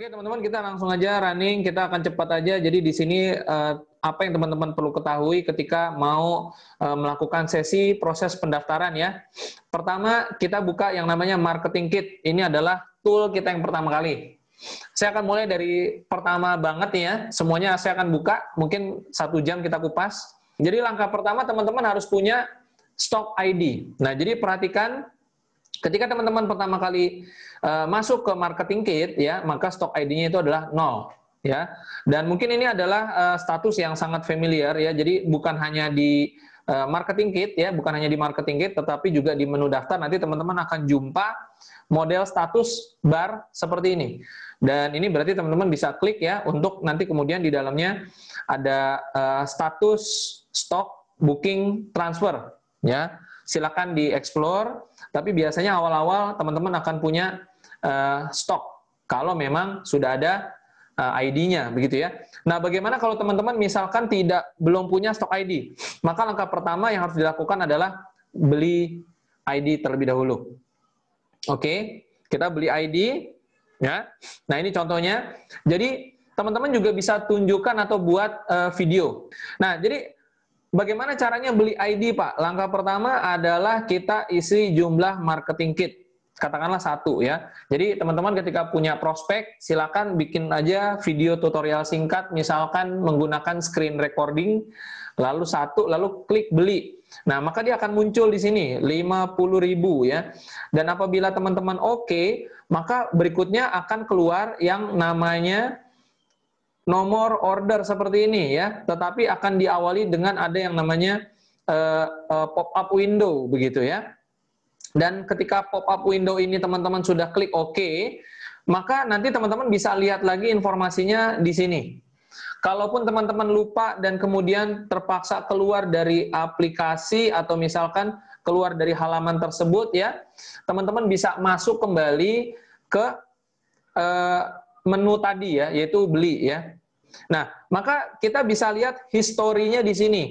Oke teman-teman, kita langsung aja running, kita akan cepat aja. Jadi di sini apa yang teman-teman perlu ketahui ketika mau melakukan sesi proses pendaftaran ya. Pertama, kita buka yang namanya Marketing Kit. Ini adalah tool kita yang pertama kali. Saya akan mulai dari pertama banget nih ya. Semuanya saya akan buka, mungkin 1 jam kita kupas. Jadi langkah pertama teman-teman harus punya Stock ID. Nah, jadi perhatikan ketika teman-teman pertama kali masuk ke Marketing Kit ya, maka Stock ID-nya itu adalah 0 ya. Dan mungkin ini adalah status yang sangat familiar ya. Jadi bukan hanya di Marketing Kit ya, bukan hanya di Marketing Kit, tetapi juga di menu daftar nanti teman-teman akan jumpa model status bar seperti ini. Dan ini berarti teman-teman bisa klik ya untuk nanti kemudian di dalamnya ada status stock booking transfer ya. Silakan di-explore, tapi biasanya awal-awal teman-teman akan punya stok kalau memang sudah ada ID-nya begitu ya. Nah, bagaimana kalau teman-teman misalkan belum punya stok ID? Maka langkah pertama yang harus dilakukan adalah beli ID terlebih dahulu. Oke, kita beli ID ya. Nah, ini contohnya. Jadi teman-teman juga bisa tunjukkan atau buat video. Nah, jadi bagaimana caranya beli ID, Pak? Langkah pertama adalah kita isi jumlah Marketing Kit. Katakanlah 1 ya. Jadi teman-teman ketika punya prospek, silakan bikin aja video tutorial singkat, misalkan menggunakan screen recording, lalu lalu klik beli. Nah, maka dia akan muncul di sini, 50.000 ya. Dan apabila teman-teman oke, maka berikutnya akan keluar yang namanya nomor order seperti ini ya, tetapi akan diawali dengan ada yang namanya pop-up window begitu ya. Dan ketika pop-up window ini teman-teman sudah klik OK, maka nanti teman-teman bisa lihat lagi informasinya di sini. Kalaupun teman-teman lupa dan kemudian terpaksa keluar dari aplikasi atau misalkan keluar dari halaman tersebut ya, teman-teman bisa masuk kembali ke menu tadi ya, yaitu beli ya. Nah, maka kita bisa lihat historinya di sini.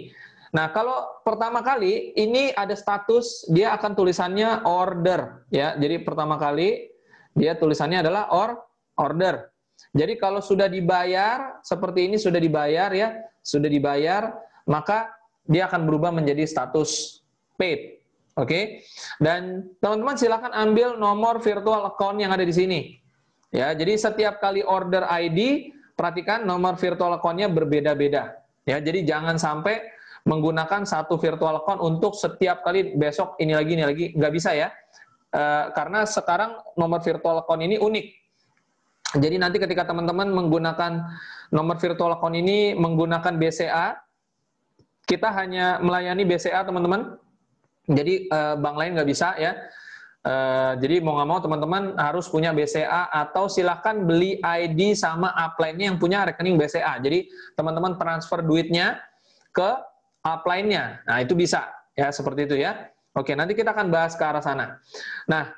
Nah, kalau pertama kali ini ada status, dia akan tulisannya order ya. Jadi pertama kali dia tulisannya adalah order. Jadi kalau sudah dibayar seperti ini, sudah dibayar ya, sudah dibayar, maka dia akan berubah menjadi status paid. Oke. Dan teman-teman silakan ambil nomor virtual account yang ada di sini. Ya, jadi setiap kali order ID, perhatikan nomor virtual account-nya berbeda-beda. Ya, jadi jangan sampai menggunakan satu virtual account untuk setiap kali besok ini lagi, nggak bisa ya. Karena sekarang nomor virtual account ini unik. Jadi nanti ketika teman-teman menggunakan nomor virtual account ini menggunakan BCA, kita hanya melayani BCA teman-teman. Jadi bank lain nggak bisa ya. Jadi mau nggak mau teman-teman harus punya BCA atau silahkan beli ID sama upline-nya yang punya rekening BCA. Jadi teman-teman transfer duitnya ke upline-nya. Nah, itu bisa ya, seperti itu ya. Oke, nanti kita akan bahas ke arah sana. Nah,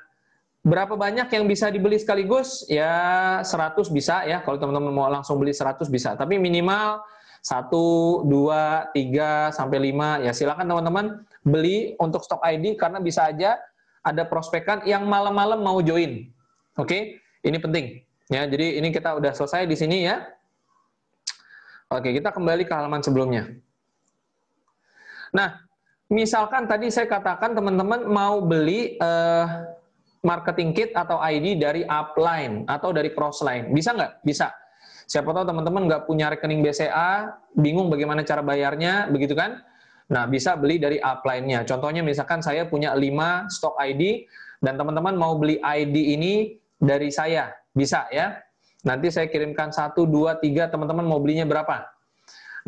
berapa banyak yang bisa dibeli sekaligus? Ya 100 bisa ya. Kalau teman-teman mau langsung beli 100 bisa. Tapi minimal 1, 2, 3, sampai 5. Ya silakan teman-teman beli untuk stok ID karena bisa aja ada prospekan yang malam-malam mau join. Oke, ini penting. Ya, jadi ini kita udah selesai di sini ya. Oke, kita kembali ke halaman sebelumnya. Nah, misalkan tadi saya katakan teman-teman mau beli Marketing Kit atau ID dari upline atau dari crossline. Bisa nggak? Bisa. Siapa tahu teman-teman nggak punya rekening BCA, bingung bagaimana cara bayarnya, begitu kan? Nah, bisa beli dari upline-nya. Contohnya misalkan saya punya 5 stok ID dan teman-teman mau beli ID ini dari saya. Bisa ya. Nanti saya kirimkan 1, 2, 3, teman-teman mau belinya berapa.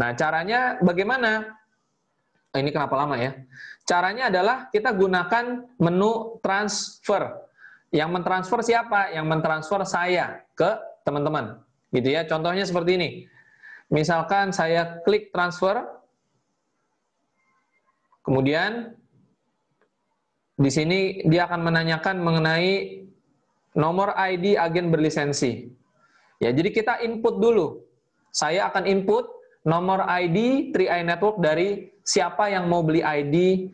Nah, caranya bagaimana? Ini kenapa lama ya? Caranya adalah kita gunakan menu transfer. Yang mentransfer siapa? Yang mentransfer saya ke teman-teman. Gitu ya. Contohnya seperti ini. Misalkan saya klik transfer. Kemudian di sini dia akan menanyakan mengenai nomor ID agen berlisensi. Ya, jadi kita input dulu. Saya akan input nomor ID 3i Network dari siapa yang mau beli ID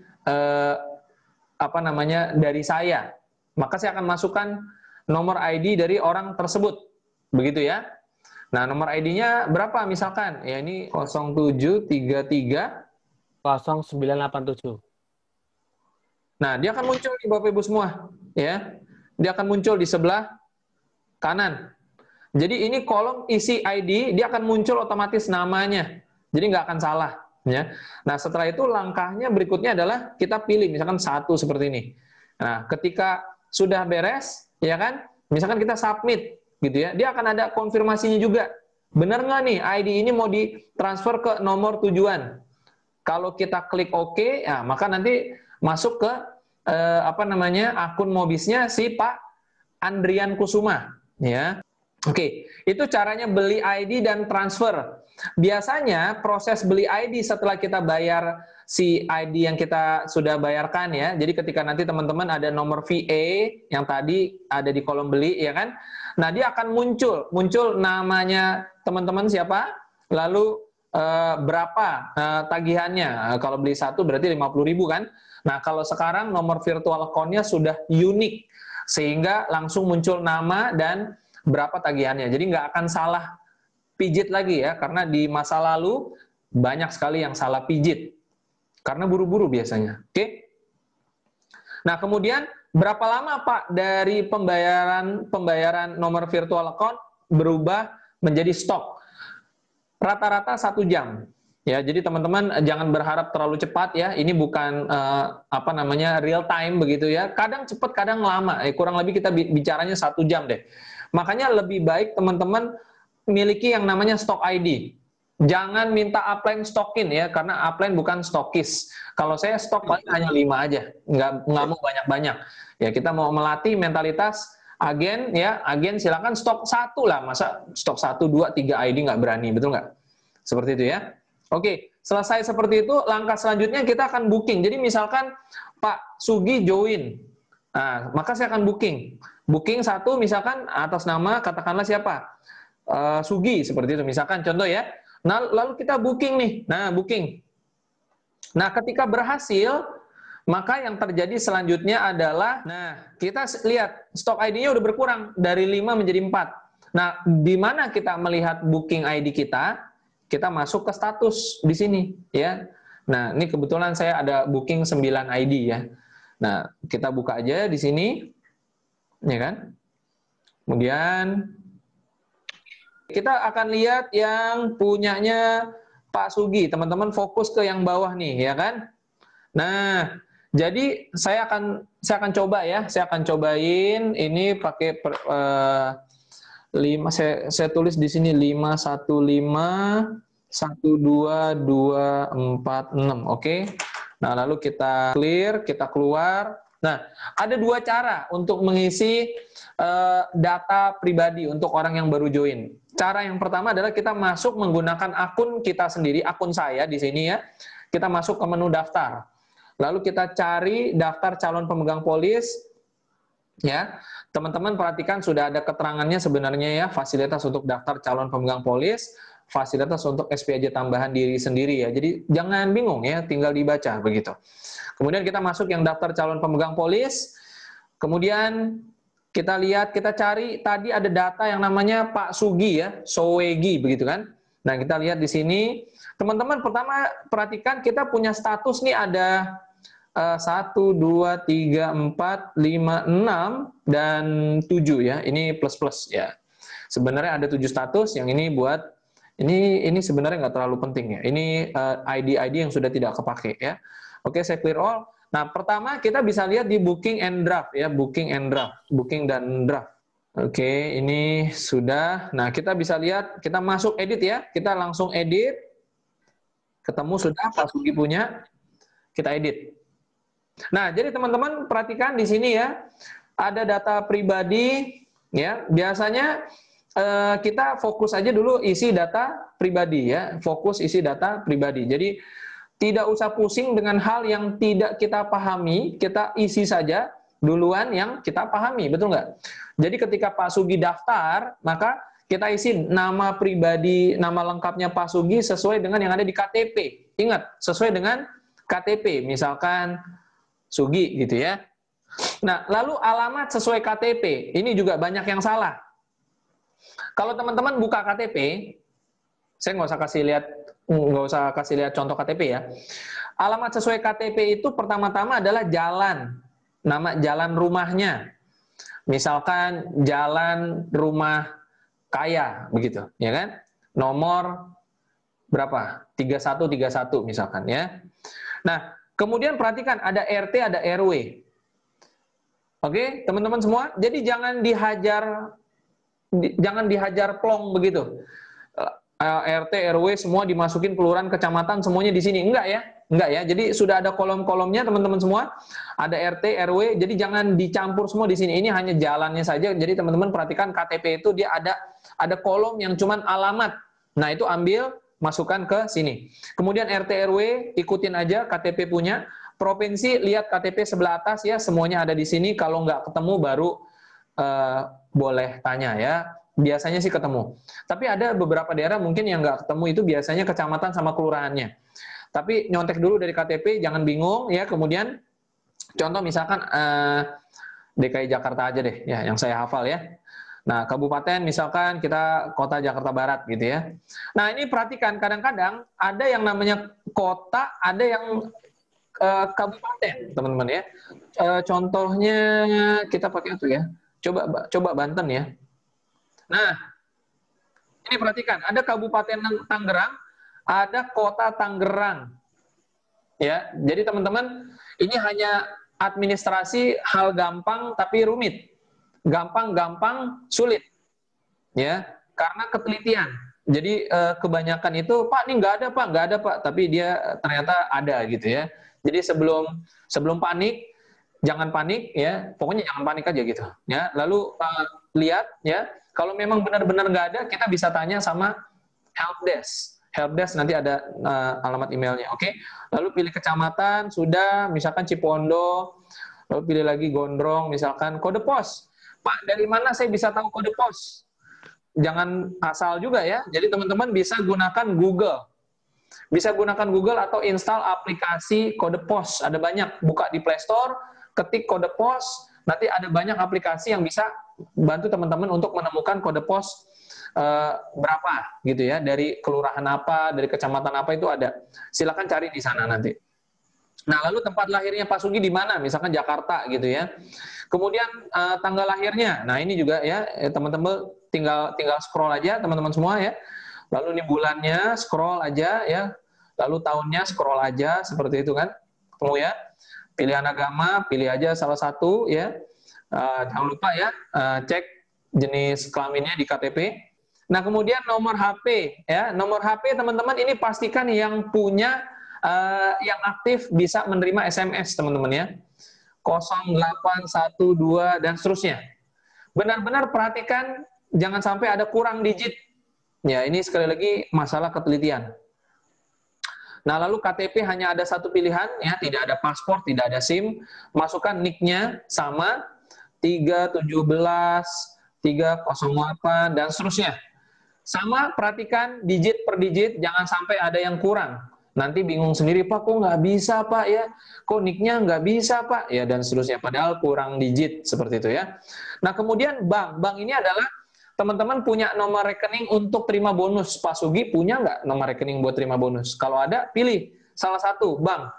dari saya. Maka saya akan masukkan nomor ID dari orang tersebut. begitu ya. Nah, nomor ID-nya berapa misalkan? Ya ini 0733 0987. Nah, dia akan muncul di Bapak Ibu semua, ya. Dia akan muncul di sebelah kanan. Jadi ini kolom isi ID, dia akan muncul otomatis namanya. Jadi nggak akan salah, ya. Nah, setelah itu langkahnya berikutnya adalah kita pilih misalkan satu seperti ini. Nah, ketika sudah beres, ya kan? Misalkan kita submit, gitu ya. Dia akan ada konfirmasinya juga. Benar nggak nih ID ini mau ditransfer ke nomor tujuan? Kalau kita klik OK, ya maka nanti masuk ke akun Mobisnya si Pak Andrian Kusuma, ya. Oke, itu caranya beli ID dan transfer. Biasanya proses beli ID setelah kita bayar si ID yang kita sudah bayarkan ya. Jadi ketika nanti teman-teman ada nomor VA yang tadi ada di kolom beli ya kan. Nah, dia akan muncul namanya teman-teman siapa, lalu berapa tagihannya. Kalau beli satu berarti 50.000 kan. Nah, kalau sekarang nomor virtual account-nya sudah unik sehingga langsung muncul nama dan berapa tagihannya. Jadi nggak akan salah pijit lagi ya, karena di masa lalu banyak sekali yang salah pijit. Karena buru-buru biasanya. Oke? Nah, kemudian berapa lama Pak dari pembayaran nomor virtual account berubah menjadi stok? Rata-rata 1 jam. Ya, jadi teman-teman jangan berharap terlalu cepat ya. Ini bukan real time begitu ya. Kadang cepat, kadang lama. Kurang lebih kita bicaranya 1 jam deh. Makanya lebih baik teman-teman miliki yang namanya stock ID. Jangan minta upline stockin ya, karena upline bukan stokis. Kalau saya stok paling hanya 5 aja, nggak mau banyak-banyak. Ya, kita mau melatih mentalitas agen ya, agen silakan stok 1 lah, masa stok 1, 2, 3 ID nggak berani, betul nggak? Seperti itu ya. Oke, selesai seperti itu, langkah selanjutnya kita akan booking. Jadi misalkan Pak Sugi join, nah, maka saya akan booking. Booking 1 misalkan atas nama katakanlah siapa? Sugi seperti itu misalkan contoh ya. Nah, lalu kita booking nih. Nah, booking. Nah, ketika berhasil, maka yang terjadi selanjutnya adalah, nah, kita lihat stok ID-nya udah berkurang dari 5 menjadi 4. Nah, di mana kita melihat booking ID kita? Kita masuk ke status di sini ya. Nah, ini kebetulan saya ada booking 9 ID ya. Nah, kita buka aja di sini. Ya kan? Kemudian kita akan lihat yang punyanya Pak Sugi. Teman-teman fokus ke yang bawah nih, ya kan? Nah, jadi saya akan coba ya. Saya akan cobain ini pakai 5, saya tulis di sini 515 12246, oke. Nah, lalu kita clear, kita keluar. Nah, ada 2 cara untuk mengisi data pribadi untuk orang yang baru join. Cara yang pertama adalah kita masuk menggunakan akun kita sendiri, akun saya di sini ya. Kita masuk ke menu daftar. Lalu kita cari daftar calon pemegang polis. Ya, teman-teman perhatikan sudah ada keterangannya sebenarnya ya, fasilitas untuk daftar calon pemegang polis, fasilitas untuk SPAJ tambahan diri sendiri ya. Jadi jangan bingung ya, tinggal dibaca begitu. Kemudian kita masuk yang daftar calon pemegang polis. Kemudian kita lihat, kita cari tadi ada data yang namanya Pak Sugi ya, Sowegi begitu kan. Nah, kita lihat di sini. Teman-teman pertama perhatikan kita punya status nih ada 1, 2, 3, 4, 5, 6, dan 7 ya. Ini plus-plus ya. Sebenarnya ada 7 status, yang ini buat, ini sebenarnya nggak terlalu penting ya. Ini ID-ID yang sudah tidak kepake ya. Oke, saya clear all. Nah, pertama kita bisa lihat di booking and draft ya. Booking and draft. Booking dan draft. Oke, ini sudah. Nah, kita bisa lihat, kita masuk edit ya. Kita langsung edit. Ketemu sudah, Pak Sugi punya. Kita edit. Nah, jadi teman-teman perhatikan di sini ya, ada data pribadi ya. Biasanya kita fokus aja dulu isi data pribadi ya, fokus isi data pribadi. Jadi tidak usah pusing dengan hal yang tidak kita pahami, kita isi saja duluan yang kita pahami, betul nggak? Jadi ketika Pak Sugi daftar, maka kita isi nama pribadi, nama lengkapnya Pak Sugi sesuai dengan yang ada di KTP. Ingat, sesuai dengan KTP, misalkan Sugi gitu ya. Nah, lalu alamat sesuai KTP. Ini juga banyak yang salah. Kalau teman-teman buka KTP, saya nggak usah kasih lihat contoh KTP ya. Alamat sesuai KTP itu pertama-tama adalah jalan, nama jalan rumahnya. Misalkan jalan rumah kaya, begitu, ya kan? Nomor berapa? 3131 misalkan ya. Nah, kemudian perhatikan ada RT, ada RW. Oke, teman-teman semua. Jadi jangan dihajar plong begitu. RT, RW semua dimasukin kelurahan, kecamatan semuanya di sini. Enggak ya? Enggak ya. Jadi sudah ada kolom-kolomnya teman-teman semua. Ada RT, RW. Jadi jangan dicampur semua di sini. Ini hanya jalannya saja. Jadi teman-teman perhatikan KTP itu dia ada kolom yang cuman alamat. Nah, itu ambil, masukkan ke sini. Kemudian RT, RW ikutin aja KTP punya. Provinsi lihat KTP sebelah atas ya, semuanya ada di sini. Kalau nggak ketemu baru boleh tanya ya. Biasanya sih ketemu. Tapi ada beberapa daerah mungkin yang nggak ketemu, itu biasanya kecamatan sama kelurahannya. Tapi nyontek dulu dari KTP, jangan bingung ya. Kemudian contoh misalkan DKI Jakarta aja deh ya, yang saya hafal ya. Nah, kabupaten misalkan kita kota Jakarta Barat gitu ya. Nah, ini perhatikan, kadang-kadang ada yang namanya kota, ada yang kabupaten, teman-teman ya. Contohnya kita pakai itu ya. Coba Banten ya. Nah, ini perhatikan, ada Kabupaten Tangerang, ada Kota Tangerang. Ya, jadi teman-teman, ini hanya administrasi hal gampang tapi rumit. Gampang, sulit. Ya, karena ketelitian. Jadi kebanyakan itu, Pak, ini nggak ada Pak, tapi dia ternyata ada gitu ya. Jadi sebelum panik, jangan panik ya, pokoknya jangan panik aja gitu. Ya, lalu lihat ya. Kalau memang benar-benar nggak ada, kita bisa tanya sama helpdesk. Helpdesk nanti ada alamat emailnya, oke? Lalu pilih kecamatan, sudah, misalkan Cipondo, lalu pilih lagi Gondrong, misalkan kode pos. Pak, dari mana saya bisa tahu kode pos? Jangan asal juga ya. Jadi teman-teman bisa gunakan Google. Bisa gunakan Google atau install aplikasi kode pos. Ada banyak, buka di Play Store, ketik kode pos, nanti ada banyak aplikasi yang bisa bantu teman-teman untuk menemukan kode pos berapa gitu ya, dari kelurahan apa, dari kecamatan apa, itu ada. Silakan cari di sana nanti. Nah, lalu tempat lahirnya Pak Sugi di mana? Misalkan Jakarta gitu ya. Kemudian tanggal lahirnya. Nah, ini juga ya, teman-teman tinggal scroll aja teman-teman semua ya. Lalu ini bulannya scroll aja ya. Lalu tahunnya scroll aja seperti itu kan. Ketemu ya. Pilihan agama, pilih aja salah satu ya. Jangan lupa ya, cek jenis kelaminnya di KTP. Nah, kemudian nomor HP ya. Nomor HP teman-teman ini pastikan yang punya yang aktif bisa menerima SMS teman-teman ya. 0812 dan seterusnya. Benar-benar perhatikan jangan sampai ada kurang digit. Ya, ini sekali lagi masalah ketelitian. Nah, lalu KTP hanya ada satu pilihan ya, tidak ada paspor, tidak ada SIM. Masukkan nick-nya sama 317, 308 dan seterusnya. Sama, perhatikan digit per digit, jangan sampai ada yang kurang. Nanti bingung sendiri, Pak, kok nggak bisa, Pak, ya? Kok nick-nya nggak bisa, Pak? Ya, dan seterusnya. Padahal kurang digit, seperti itu ya. Nah, kemudian bank. Bank ini adalah teman-teman punya nomor rekening untuk terima bonus. Pak Sugi punya nggak nomor rekening buat terima bonus? Kalau ada, pilih salah satu bank.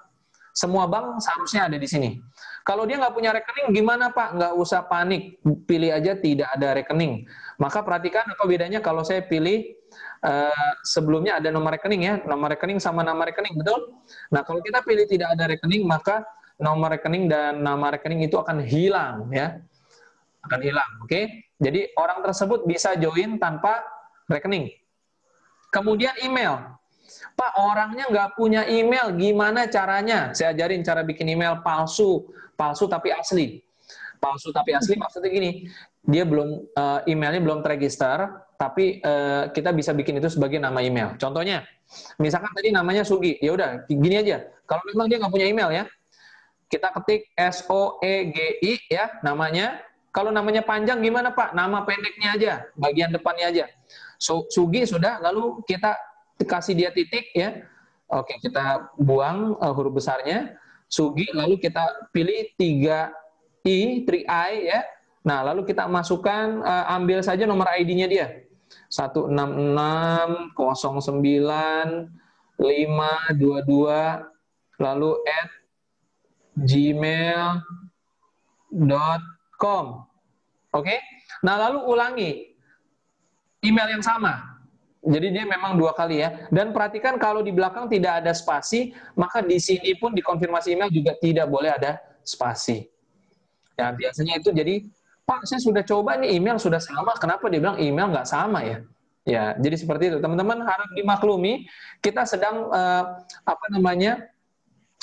Semua bank seharusnya ada di sini. Kalau dia nggak punya rekening, gimana Pak? Nggak usah panik, pilih aja tidak ada rekening. Maka perhatikan apa bedanya kalau saya pilih sebelumnya ada nomor rekening ya, nomor rekening sama nama rekening, betul? Nah, kalau kita pilih tidak ada rekening, maka nomor rekening dan nama rekening itu akan hilang ya, akan hilang. Oke? Jadi orang tersebut bisa join tanpa rekening. Kemudian email. Pak, orangnya nggak punya email, gimana caranya? Saya ajarin cara bikin email palsu tapi asli. Palsu tapi asli maksudnya gini, dia belum emailnya belum terregister, tapi kita bisa bikin itu sebagai nama email. Contohnya, misalkan tadi namanya Sugi, ya udah gini aja. Kalau memang dia nggak punya email ya, kita ketik SOEGI ya namanya. Kalau namanya panjang gimana Pak? Nama pendeknya aja, bagian depannya aja. Sugi sudah, lalu kita kasih dia titik ya. Oke, kita buang huruf besarnya. Sugi, lalu kita pilih 3i ya. Nah, lalu kita masukkan, ambil saja nomor ID-nya dia. 166095522, lalu @gmail.com. Oke? Nah, lalu ulangi email yang sama. Jadi dia memang 2 kali ya. Dan perhatikan kalau di belakang tidak ada spasi, maka di sini pun di konfirmasi email juga tidak boleh ada spasi. Ya, biasanya itu jadi, Pak, saya sudah coba nih email sudah sama, kenapa dia bilang email nggak sama ya? Ya, jadi seperti itu. Teman-teman harus dimaklumi, kita sedang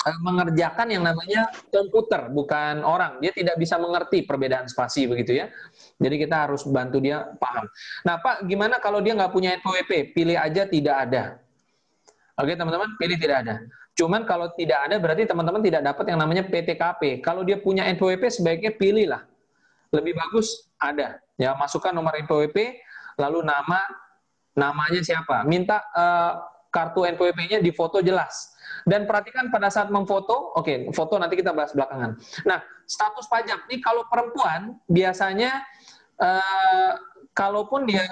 mengerjakan yang namanya komputer, bukan orang. Dia tidak bisa mengerti perbedaan spasi begitu ya. Jadi kita harus bantu dia paham. Nah, Pak, gimana kalau dia nggak punya NPWP? Pilih aja tidak ada. Oke, teman-teman, pilih tidak ada. Cuman kalau tidak ada, berarti teman-teman tidak dapat yang namanya PTKP. Kalau dia punya NPWP, sebaiknya pilihlah. Lebih bagus ada. Ya, masukkan nomor NPWP, lalu namanya siapa. Minta kartu NPWP-nya difoto jelas. Dan perhatikan pada saat memfoto, oke, foto nanti kita bahas belakangan. Nah, status pajak. Ini kalau perempuan, biasanya kalaupun dia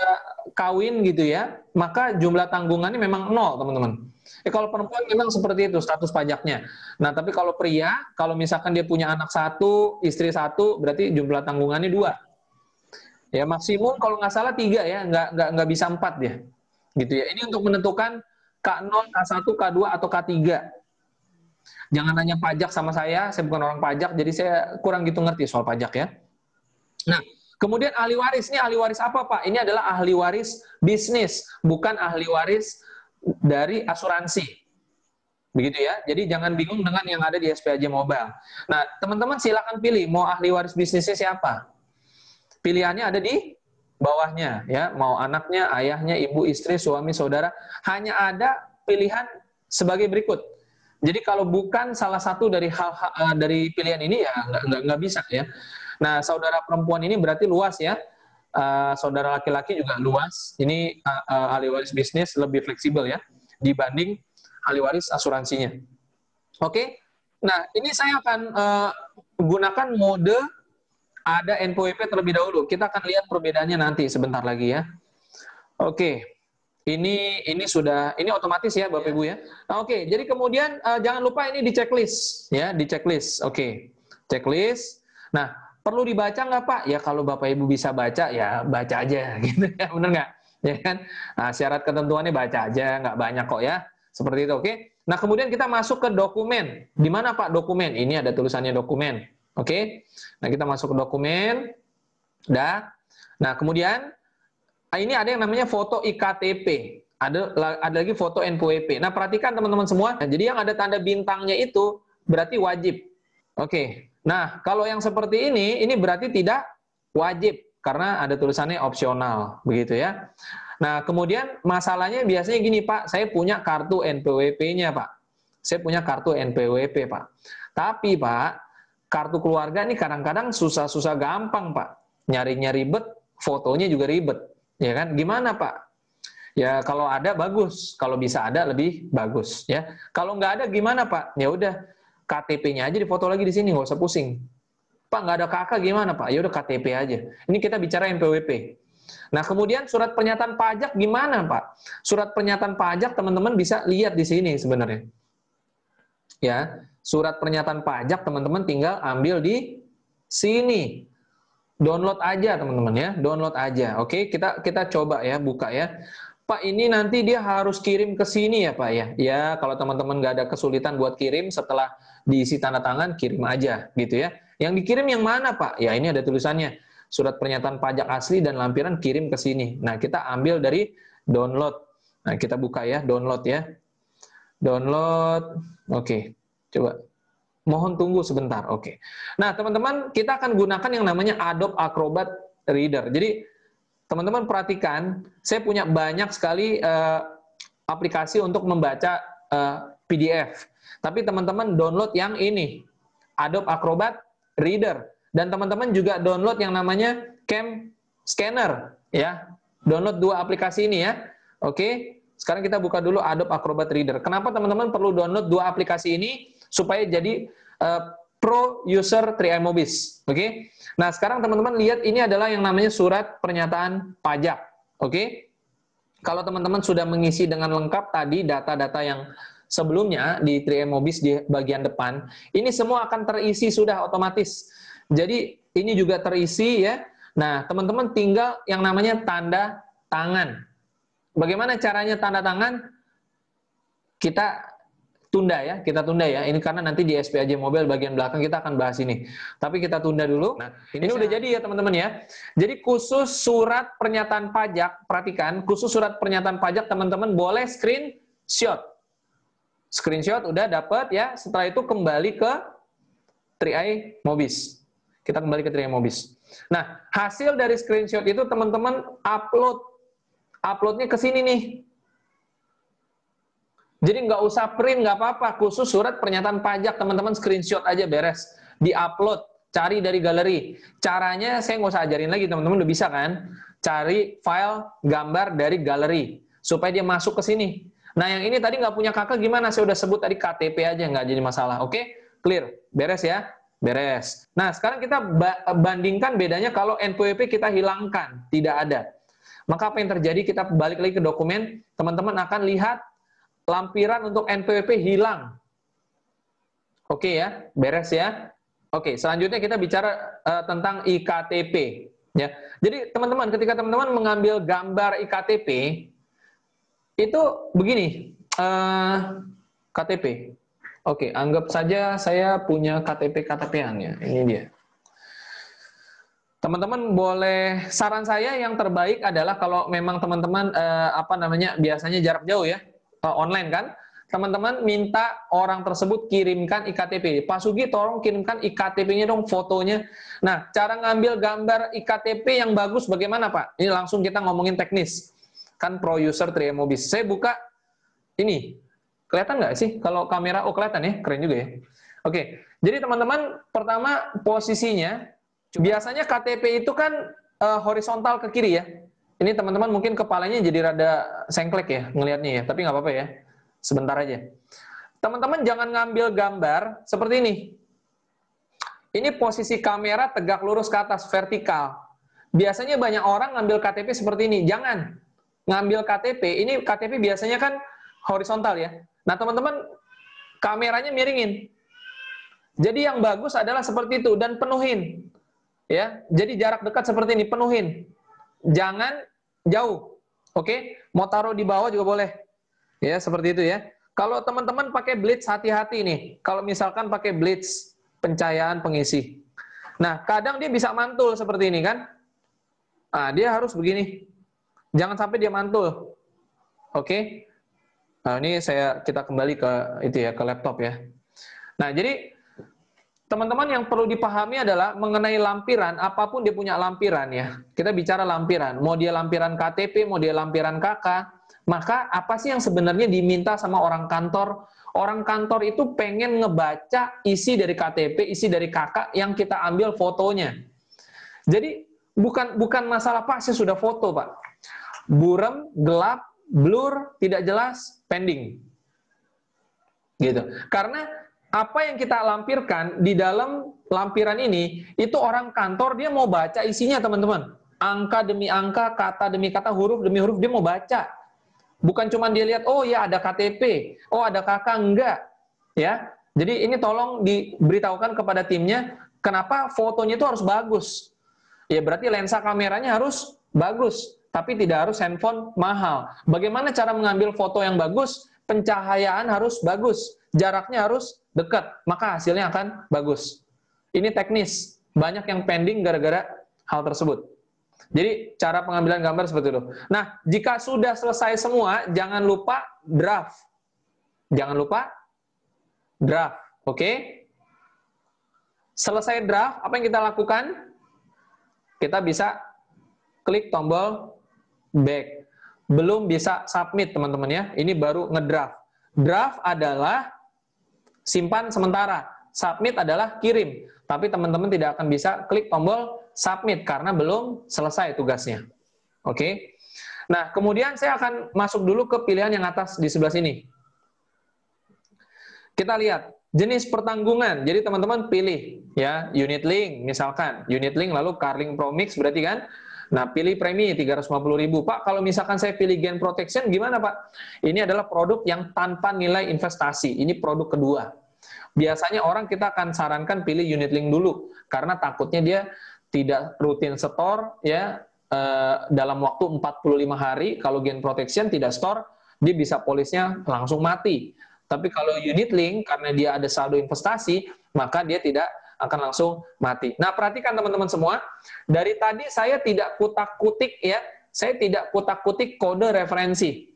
kawin gitu ya, maka jumlah tanggungannya memang 0, teman-teman. Kalau perempuan memang seperti itu status pajaknya. Nah, tapi kalau pria, kalau misalkan dia punya anak 1, istri 1, berarti jumlah tanggungannya 2. Ya, maksimum kalau nggak salah 3 ya, nggak bisa 4 dia. Gitu ya. Ini untuk menentukan K0, K1, K2, atau K3. Jangan nanya pajak sama saya bukan orang pajak, jadi saya kurang gitu ngerti soal pajak ya. Nah, kemudian ahli waris. Ini ahli waris apa, Pak? Ini adalah ahli waris bisnis, bukan ahli waris dari asuransi. Begitu ya. Jadi jangan bingung dengan yang ada di SPAJ Mobile. Nah, teman-teman silakan pilih mau ahli waris bisnisnya siapa. Pilihannya ada di bawahnya ya, mau anaknya, ayahnya, ibu, istri, suami, saudara, hanya ada pilihan sebagai berikut. Jadi kalau bukan salah satu dari dari pilihan ini ya nggak bisa ya. Nah, saudara perempuan ini berarti luas ya. Saudara laki-laki juga luas. Ini ahli waris bisnis lebih fleksibel ya dibanding ahli waris asuransinya. Oke. Nah, ini saya akan gunakan mode ada NPWP terlebih dahulu. Kita akan lihat perbedaannya nanti sebentar lagi ya. Oke. Ini sudah, ini otomatis ya Bapak Ibu ya. Nah, oke, jadi kemudian jangan lupa ini di checklist ya, di checklist. Oke. Checklist. Nah, perlu dibaca nggak Pak? Ya kalau Bapak Ibu bisa baca ya baca aja gitu ya, bener nggak? Ya kan? Nah, syarat ketentuannya baca aja, nggak banyak kok ya. Seperti itu, oke? Nah, kemudian kita masuk ke dokumen. Di mana Pak dokumen? Ini ada tulisannya dokumen. Oke, nah kita masuk ke dokumen, dah. Nah kemudian ini ada yang namanya foto IKTP, ada lagi foto NPWP. Nah perhatikan teman-teman semua. Nah, jadi yang ada tanda bintangnya itu berarti wajib. Oke, nah kalau yang seperti ini berarti tidak wajib karena ada tulisannya opsional, begitu ya. Nah kemudian masalahnya biasanya gini Pak, saya punya kartu NPWP-nya Pak, saya punya kartu NPWP Pak, tapi Pak kartu keluarga ini kadang-kadang susah-susah gampang, Pak. Nyarinya ribet, fotonya juga ribet. Ya kan? Gimana, Pak? Ya, kalau ada bagus. Kalau bisa ada lebih bagus. Ya. Kalau nggak ada gimana, Pak? Ya udah, KTP-nya aja difoto lagi di sini, nggak usah pusing. Pak, nggak ada kakak gimana, Pak? Ya udah KTP aja. Ini kita bicara NPWP. Nah, kemudian surat pernyataan pajak gimana, Pak? Surat pernyataan pajak teman-teman bisa lihat di sini sebenarnya. Ya. Surat pernyataan pajak teman-teman tinggal ambil di sini. Download aja teman-teman ya, download aja. Oke, kita coba ya, buka ya. Pak, ini nanti dia harus kirim ke sini ya Pak ya. Ya, kalau teman-teman nggak ada kesulitan buat kirim setelah diisi tanda tangan, kirim aja gitu ya. Yang dikirim yang mana Pak? Ya, ini ada tulisannya. Surat pernyataan pajak asli dan lampiran kirim ke sini. Nah, kita ambil dari download. Nah, kita buka ya, download ya. Download. Oke. Coba, mohon tunggu sebentar. Oke. Nah, teman-teman, kita akan gunakan yang namanya Adobe Acrobat Reader. Jadi, teman-teman perhatikan, saya punya banyak sekali aplikasi untuk membaca PDF. Tapi teman-teman download yang ini, Adobe Acrobat Reader. Dan teman-teman juga download yang namanya Cam Scanner. Ya, download 2 aplikasi ini ya. Oke. Sekarang kita buka dulu Adobe Acrobat Reader. Kenapa teman-teman perlu download 2 aplikasi ini? Supaya jadi Pro User 3i Mobis. Oke. Nah, sekarang teman-teman lihat ini adalah yang namanya surat pernyataan pajak. Oke. Kalau teman-teman sudah mengisi dengan lengkap tadi data-data yang sebelumnya di 3i Mobis di bagian depan, ini semua akan terisi sudah otomatis. Jadi ini juga terisi ya. Nah, teman-teman tinggal yang namanya tanda tangan. Bagaimana caranya tanda tangan? Kita tunda ya. Ini karena nanti di SPAJ Mobile bagian belakang kita akan bahas ini. Tapi kita tunda dulu. Nah, ini udah jadi ya teman-teman ya. Jadi khusus surat pernyataan pajak, perhatikan, khusus surat pernyataan pajak teman-teman boleh screenshot. Screenshot udah dapat ya. Setelah itu kembali ke 3i Mobis. Kita kembali ke 3i Mobis. Nah, hasil dari screenshot itu teman-teman uploadnya ke sini nih. Jadi nggak usah print, nggak apa-apa. Khusus surat pernyataan pajak, teman-teman screenshot aja beres. Di-upload, cari dari galeri. Caranya saya nggak usah ajarin lagi, teman-teman udah bisa kan? Cari file gambar dari galeri. Supaya dia masuk ke sini. Nah yang ini tadi nggak punya kakak gimana? Saya udah sebut tadi KTP aja, nggak jadi masalah. Oke? Clear? Beres ya? Beres. Nah sekarang kita bandingkan bedanya kalau NPWP kita hilangkan. Tidak ada. Maka apa yang terjadi? Kita balik lagi ke dokumen. Teman-teman akan lihat lampiran untuk NPWP hilang. Oke ya, beres ya. Oke, selanjutnya kita bicara tentang IKTP. Ya, jadi teman-teman, ketika teman-teman mengambil gambar IKTP, itu begini, KTP. Oke, anggap saja saya punya KTP-KTP-an ya. Ini dia. Teman-teman boleh, saran saya yang terbaik adalah kalau memang teman-teman biasanya jarak jauh ya. Online kan, teman-teman minta orang tersebut kirimkan IKTP. Pak Sugi tolong kirimkan IKTP-nya dong, fotonya. Nah, cara ngambil gambar IKTP yang bagus bagaimana Pak? Ini langsung kita ngomongin teknis. Kan Pro User 3i Mobis. Saya buka ini. Kelihatan nggak sih kalau kamera? Oh kelihatan ya, keren juga ya. Oke, jadi teman-teman pertama posisinya, biasanya KTP itu kan horizontal ke kiri ya. Ini teman-teman mungkin kepalanya jadi rada sengklek ya ngelihatnya ya, tapi nggak apa-apa ya. Sebentar aja. Teman-teman jangan ngambil gambar seperti ini. Ini posisi kamera tegak lurus ke atas, vertikal. Biasanya banyak orang ngambil KTP seperti ini. Jangan ngambil KTP. Ini KTP biasanya kan horizontal ya. Nah teman-teman kameranya miringin. Jadi yang bagus adalah seperti itu dan penuhin. Ya, jadi jarak dekat seperti ini, penuhin. Jangan jauh, oke? Mau taruh di bawah juga boleh, ya seperti itu ya. Kalau teman-teman pakai blitz, hati-hati nih. Kalau misalkan pakai blitz pencahayaan pengisi, nah kadang dia bisa mantul seperti ini kan? Nah, dia harus begini, jangan sampai dia mantul, oke? Nah, ini kita kembali ke itu ya, ke laptop ya. Nah, jadi teman-teman yang perlu dipahami adalah mengenai lampiran, apapun dia punya lampiran ya. Kita bicara lampiran, mau dia lampiran KTP, mau dia lampiran KK, maka apa sih yang sebenarnya diminta sama orang kantor? Orang kantor itu pengen ngebaca isi dari KTP, isi dari KK yang kita ambil fotonya. Jadi bukan masalah Pak, saya sudah foto Pak. Buram, gelap, blur, tidak jelas, pending. Gitu. Karena apa yang kita lampirkan di dalam lampiran ini, itu orang kantor dia mau baca isinya teman-teman. Angka demi angka, kata demi kata, huruf demi huruf, dia mau baca. Bukan cuma dia lihat, oh ya ada KTP, oh ada kakak, enggak. Ya, jadi ini tolong diberitahukan kepada timnya, kenapa fotonya itu harus bagus. Ya berarti lensa kameranya harus bagus, tapi tidak harus handphone mahal. Bagaimana cara mengambil foto yang bagus? Pencahayaan harus bagus, jaraknya harus dekat, maka hasilnya akan bagus. Ini teknis, banyak yang pending gara-gara hal tersebut. Jadi cara pengambilan gambar seperti itu. Nah, jika sudah selesai semua, jangan lupa draft. Jangan lupa draft, oke? Selesai draft, apa yang kita lakukan? Kita bisa klik tombol back. Belum bisa submit, teman-teman ya. Ini baru ngedraft. Draft adalah simpan sementara. Submit adalah kirim. Tapi teman-teman tidak akan bisa klik tombol submit karena belum selesai tugasnya. Oke. Nah, kemudian saya akan masuk dulu ke pilihan yang atas di sebelah sini. Kita lihat. Jenis pertanggungan. Jadi teman-teman pilih ya, unit link misalkan, unit link lalu Carling Promix berarti kan. Nah, pilih premi 350.000. Pak, kalau misalkan saya pilih Gain Protection gimana, Pak? Ini adalah produk yang tanpa nilai investasi. Ini produk kedua. Biasanya orang kita akan sarankan pilih unit link dulu karena takutnya dia tidak rutin store ya dalam waktu 45 hari. Kalau Gain Protection tidak store, dia bisa polisnya langsung mati. Tapi kalau unit link, karena dia ada saldo investasi, maka dia tidak akan langsung mati. Nah, perhatikan teman-teman semua, dari tadi saya tidak kutak-kutik ya, saya tidak kutak-kutik kode referensi.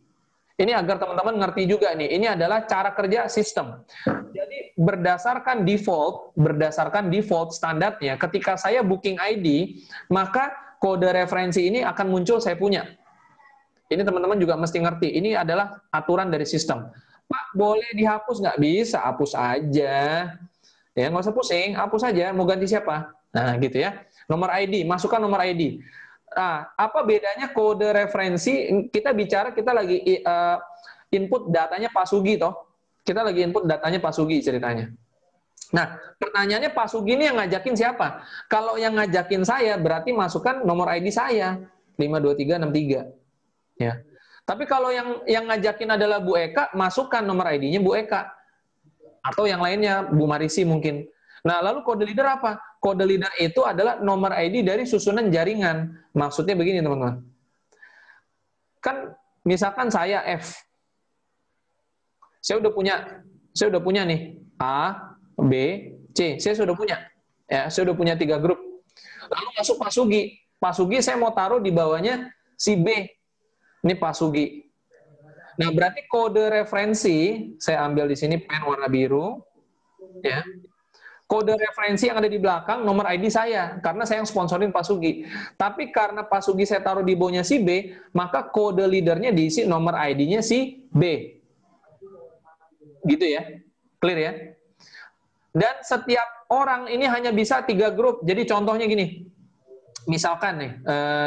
Ini agar teman-teman ngerti juga nih, ini adalah cara kerja sistem. Jadi berdasarkan default standarnya, ketika saya booking ID, maka kode referensi ini akan muncul saya punya. Ini teman-teman juga mesti ngerti, ini adalah aturan dari sistem. Pak, boleh dihapus nggak? Bisa, hapus aja. Ya, nggak usah pusing, hapus aja. Mau ganti siapa? Nah, gitu ya. Nomor ID, masukkan nomor ID. Nah, apa bedanya kode referensi? Kita bicara, kita lagi input datanya Pak Sugi, toh. Kita lagi input datanya Pak Sugi ceritanya. Nah, pertanyaannya Pak Sugi ini yang ngajakin siapa? Kalau yang ngajakin saya, berarti masukkan nomor ID saya, 52363. Ya. Tapi kalau yang ngajakin adalah Bu Eka, masukkan nomor ID-nya Bu Eka. Atau yang lainnya, Bu Marisi mungkin. Nah, lalu kode leader apa? Kode leader itu adalah nomor ID dari susunan jaringan. Maksudnya begini, teman-teman. Kan misalkan saya F. Saya udah punya nih A, B, C. Saya sudah punya. Ya, saya udah punya 3 grup. Lalu masuk Pak Sugi. Pak Sugi saya mau taruh di bawahnya si B. Ini Pak Sugi. Nah, berarti kode referensi, saya ambil di sini pen warna biru, ya. Kode referensi yang ada di belakang, nomor ID saya, karena saya yang sponsorin Pak Sugi. Tapi karena Pak Sugi saya taruh di bawahnya si B, maka kode leadernya diisi nomor ID-nya si B. Gitu ya, clear ya? Dan setiap orang ini hanya bisa 3 grup, jadi contohnya gini, misalkan nih,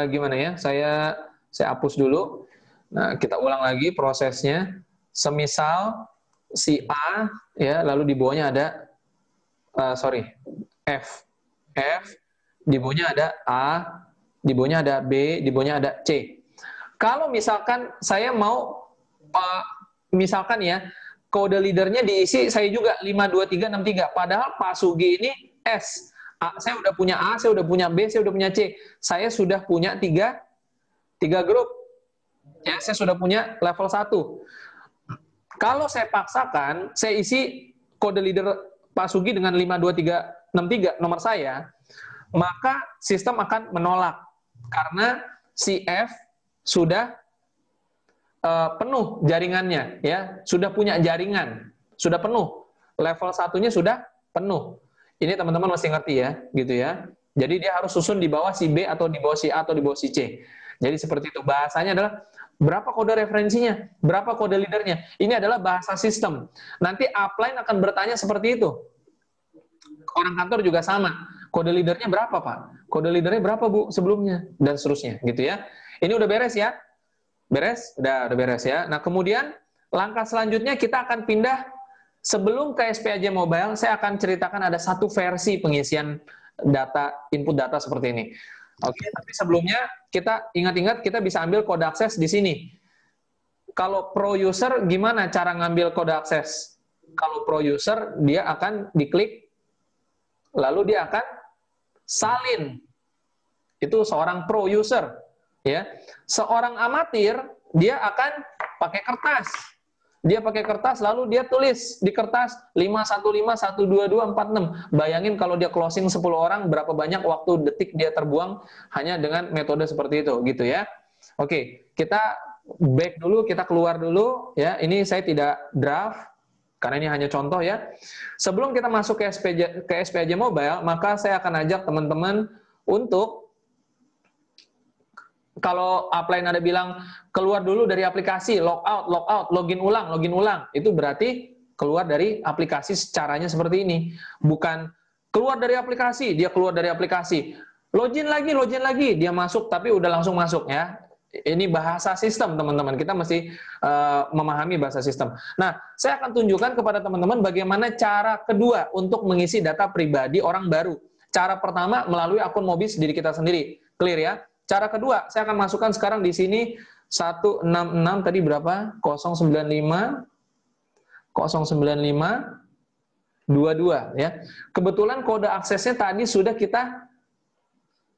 gimana ya, saya hapus dulu. Nah, kita ulang lagi prosesnya. Semisal si A, ya, lalu di bawahnya ada, F. Di bawahnya ada A, di bawahnya ada B, di bawahnya ada C. Kalau misalkan saya mau, misalkan ya, kode leadernya diisi saya juga 52363, padahal Pak Sugi ini S. Saya udah punya A, saya udah punya B, saya udah punya C. Saya sudah punya 3 grup. Ya, saya sudah punya level 1. Kalau saya paksakan, saya isi kode leader Pak Sugi dengan 52363 nomor saya, maka sistem akan menolak. Karena si F sudah penuh jaringannya, ya, sudah punya jaringan, sudah penuh. Level 1-nya sudah penuh. Ini teman-teman mesti ngerti ya, gitu ya. Jadi dia harus susun di bawah si B atau di bawah si A atau di bawah si C. Jadi seperti itu. Bahasanya adalah berapa kode referensinya, berapa kode leadernya. Ini adalah bahasa sistem. Nanti upline akan bertanya seperti itu. Orang kantor juga sama. Kode leadernya berapa, Pak? Kode leadernya berapa, Bu, sebelumnya? Dan seterusnya, gitu ya. Ini udah beres ya? Beres? Udah beres ya. Nah, kemudian langkah selanjutnya kita akan pindah. Sebelum ke SPAJ Mobile, saya akan ceritakan ada satu versi pengisian data, input data seperti ini. Oke, tapi sebelumnya kita ingat-ingat kita bisa ambil kode akses di sini. Kalau pro user gimana cara ngambil kode akses? Kalau pro user dia akan diklik, lalu dia akan salin. Itu seorang pro user, ya. Seorang amatir dia akan pakai kertas. Dia pakai kertas, lalu dia tulis di kertas 515122466. Bayangin kalau dia closing 10 orang, berapa banyak waktu detik dia terbuang hanya dengan metode seperti itu, gitu ya. Oke, kita back dulu, kita keluar dulu, ya. Ini saya tidak draft, karena ini hanya contoh ya. Sebelum kita masuk ke SPAJ Mobile, maka saya akan ajak teman-teman untuk, kalau upline ada bilang keluar dulu dari aplikasi, logout, login ulang, itu berarti keluar dari aplikasi. Caranya seperti ini. Bukan keluar dari aplikasi, dia keluar dari aplikasi. Login lagi, dia masuk tapi udah langsung masuk ya. Ini bahasa sistem, teman-teman. Kita mesti memahami bahasa sistem. Nah, saya akan tunjukkan kepada teman-teman bagaimana cara kedua untuk mengisi data pribadi orang baru. Cara pertama melalui akun Mobis diri kita sendiri. Clear ya? Cara kedua, saya akan masukkan sekarang di sini 166 tadi berapa? 095 22 ya. Kebetulan kode aksesnya tadi sudah kita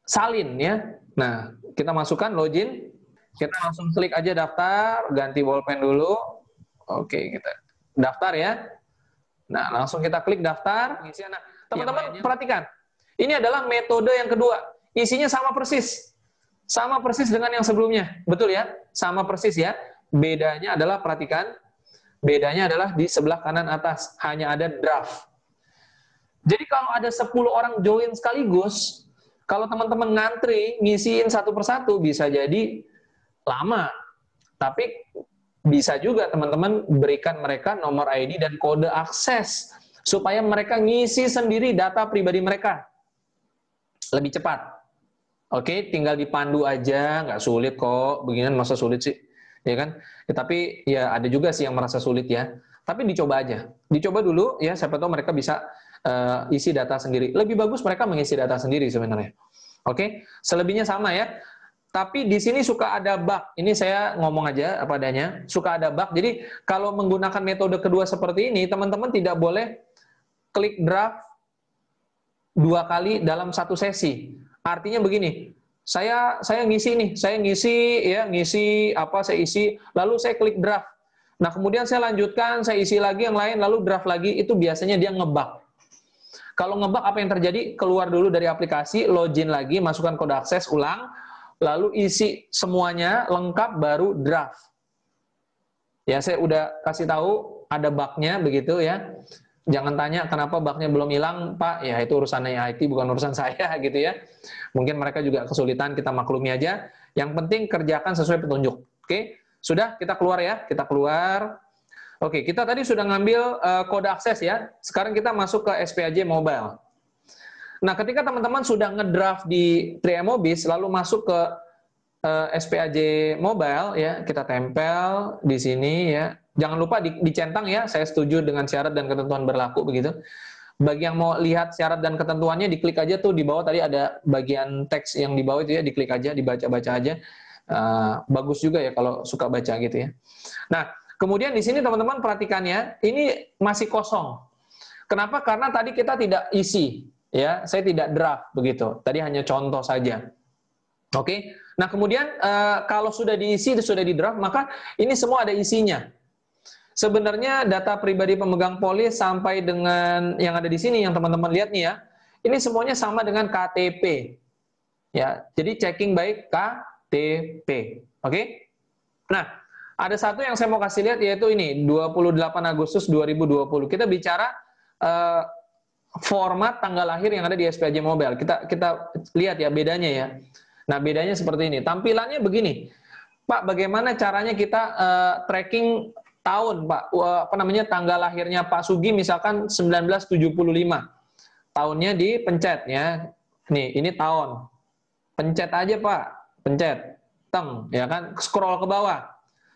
salin ya. Nah, kita masukkan login. Kita langsung klik aja daftar, ganti bolpen dulu. Oke, kita daftar ya. Nah, langsung kita klik daftar. Nah, teman-teman perhatikan. Ini adalah metode yang kedua. Isinya sama persis. Sama persis dengan yang sebelumnya. Betul ya? Sama persis ya. Bedanya adalah, perhatikan, bedanya adalah di sebelah kanan atas. Hanya ada draft. Jadi kalau ada 10 orang join sekaligus, kalau teman-teman ngantri, ngisiin satu persatu, bisa jadi lama. Tapi bisa juga teman-teman berikan mereka nomor ID dan kode akses, supaya mereka ngisi sendiri data pribadi mereka. Lebih cepat. Oke, tinggal dipandu aja, nggak sulit kok. Beginian masa sulit sih, ya kan? Ya, tapi ya ada juga sih yang merasa sulit ya. Tapi dicoba aja, dicoba dulu ya. Siapa tahu mereka bisa isi data sendiri. Lebih bagus mereka mengisi data sendiri sebenarnya. Oke, selebihnya sama ya. Tapi di sini suka ada bug. Ini saya ngomong aja apa adanya. Suka ada bug. Jadi kalau menggunakan metode kedua seperti ini, teman-teman tidak boleh klik draft 2 kali dalam satu sesi. Artinya begini, saya ngisi nih, saya ngisi apa, saya isi, lalu saya klik draft. Nah, kemudian saya lanjutkan, saya isi lagi yang lain, lalu draft lagi, itu biasanya dia ngebug. Kalau ngebug, apa yang terjadi? Keluar dulu dari aplikasi, login lagi, masukkan kode akses, ulang, lalu isi semuanya lengkap, baru draft. Ya, saya udah kasih tahu ada bug-nya begitu ya. Jangan tanya kenapa bug-nya belum hilang, Pak. Ya, itu urusannya IT, bukan urusan saya gitu ya. Mungkin mereka juga kesulitan, kita maklumi aja. Yang penting kerjakan sesuai petunjuk. Oke, sudah, kita keluar ya. Kita keluar. Oke, kita tadi sudah ngambil kode akses ya. Sekarang kita masuk ke SPAJ Mobile. Nah, ketika teman-teman sudah ngedraft di 3Mobis, lalu masuk ke SPAJ Mobile ya, kita tempel di sini ya. Jangan lupa dicentang ya, saya setuju dengan syarat dan ketentuan berlaku begitu. Bagi yang mau lihat syarat dan ketentuannya, diklik aja tuh di bawah, tadi ada bagian teks yang di bawah itu ya, diklik aja, dibaca-baca aja. Bagus juga ya kalau suka baca gitu ya. Nah, kemudian di sini teman-teman perhatikan ya, ini masih kosong. Kenapa? Karena tadi kita tidak isi ya, saya tidak draft begitu. Tadi hanya contoh saja. Oke. Nah, kemudian kalau sudah diisi, sudah di draft, maka ini semua ada isinya. Sebenarnya data pribadi pemegang polis sampai dengan yang ada di sini yang teman-teman lihat nih ya, ini semuanya sama dengan KTP. Ya, jadi checking by KTP. Oke? Nah, ada satu yang saya mau kasih lihat yaitu ini 28 Agustus 2020. Kita bicara format tanggal lahir yang ada di SPAJ Mobile. Kita lihat ya bedanya ya. Nah, bedanya seperti ini. Tampilannya begini. Pak, bagaimana caranya kita tracking tahun, Pak? Apa namanya, tanggal lahirnya Pak Sugi misalkan 1975. Tahunnya dipencet ya. Nih, ini tahun. Pencet aja, Pak. Pencet. Teng, ya kan? Scroll ke bawah.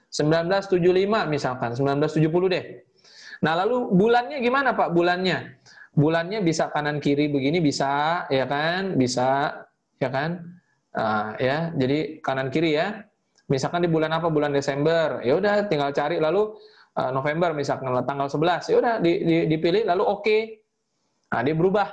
1975 misalkan, 1970 deh. Nah, lalu bulannya gimana, Pak? Bulannya. Bulannya bisa kanan kiri begini, bisa, ya kan? Bisa, ya kan? Ya, jadi kanan kiri ya. Misalkan di bulan apa? Bulan Desember. Ya udah tinggal cari, lalu November misalkan tanggal 11. Ya udah dipilih lalu oke. Nah, dia berubah.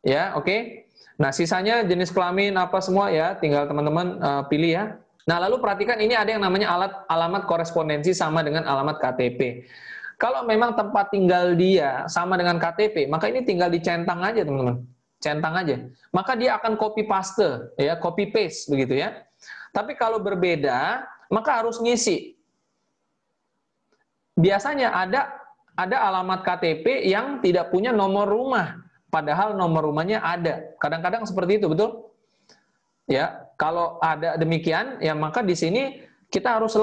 Ya, oke. Nah, sisanya jenis kelamin apa semua ya, tinggal teman-teman pilih ya. Nah, lalu perhatikan ini ada yang namanya alamat korespondensi sama dengan alamat KTP. Kalau memang tempat tinggal dia sama dengan KTP, maka ini tinggal dicentang aja, teman-teman. Centang aja. Maka dia akan copy paste, ya, copy paste begitu ya. Tapi kalau berbeda, maka harus ngisi. Biasanya ada alamat KTP yang tidak punya nomor rumah, padahal nomor rumahnya ada. Kadang-kadang seperti itu, betul? Ya, kalau ada demikian, ya maka di sini kita harus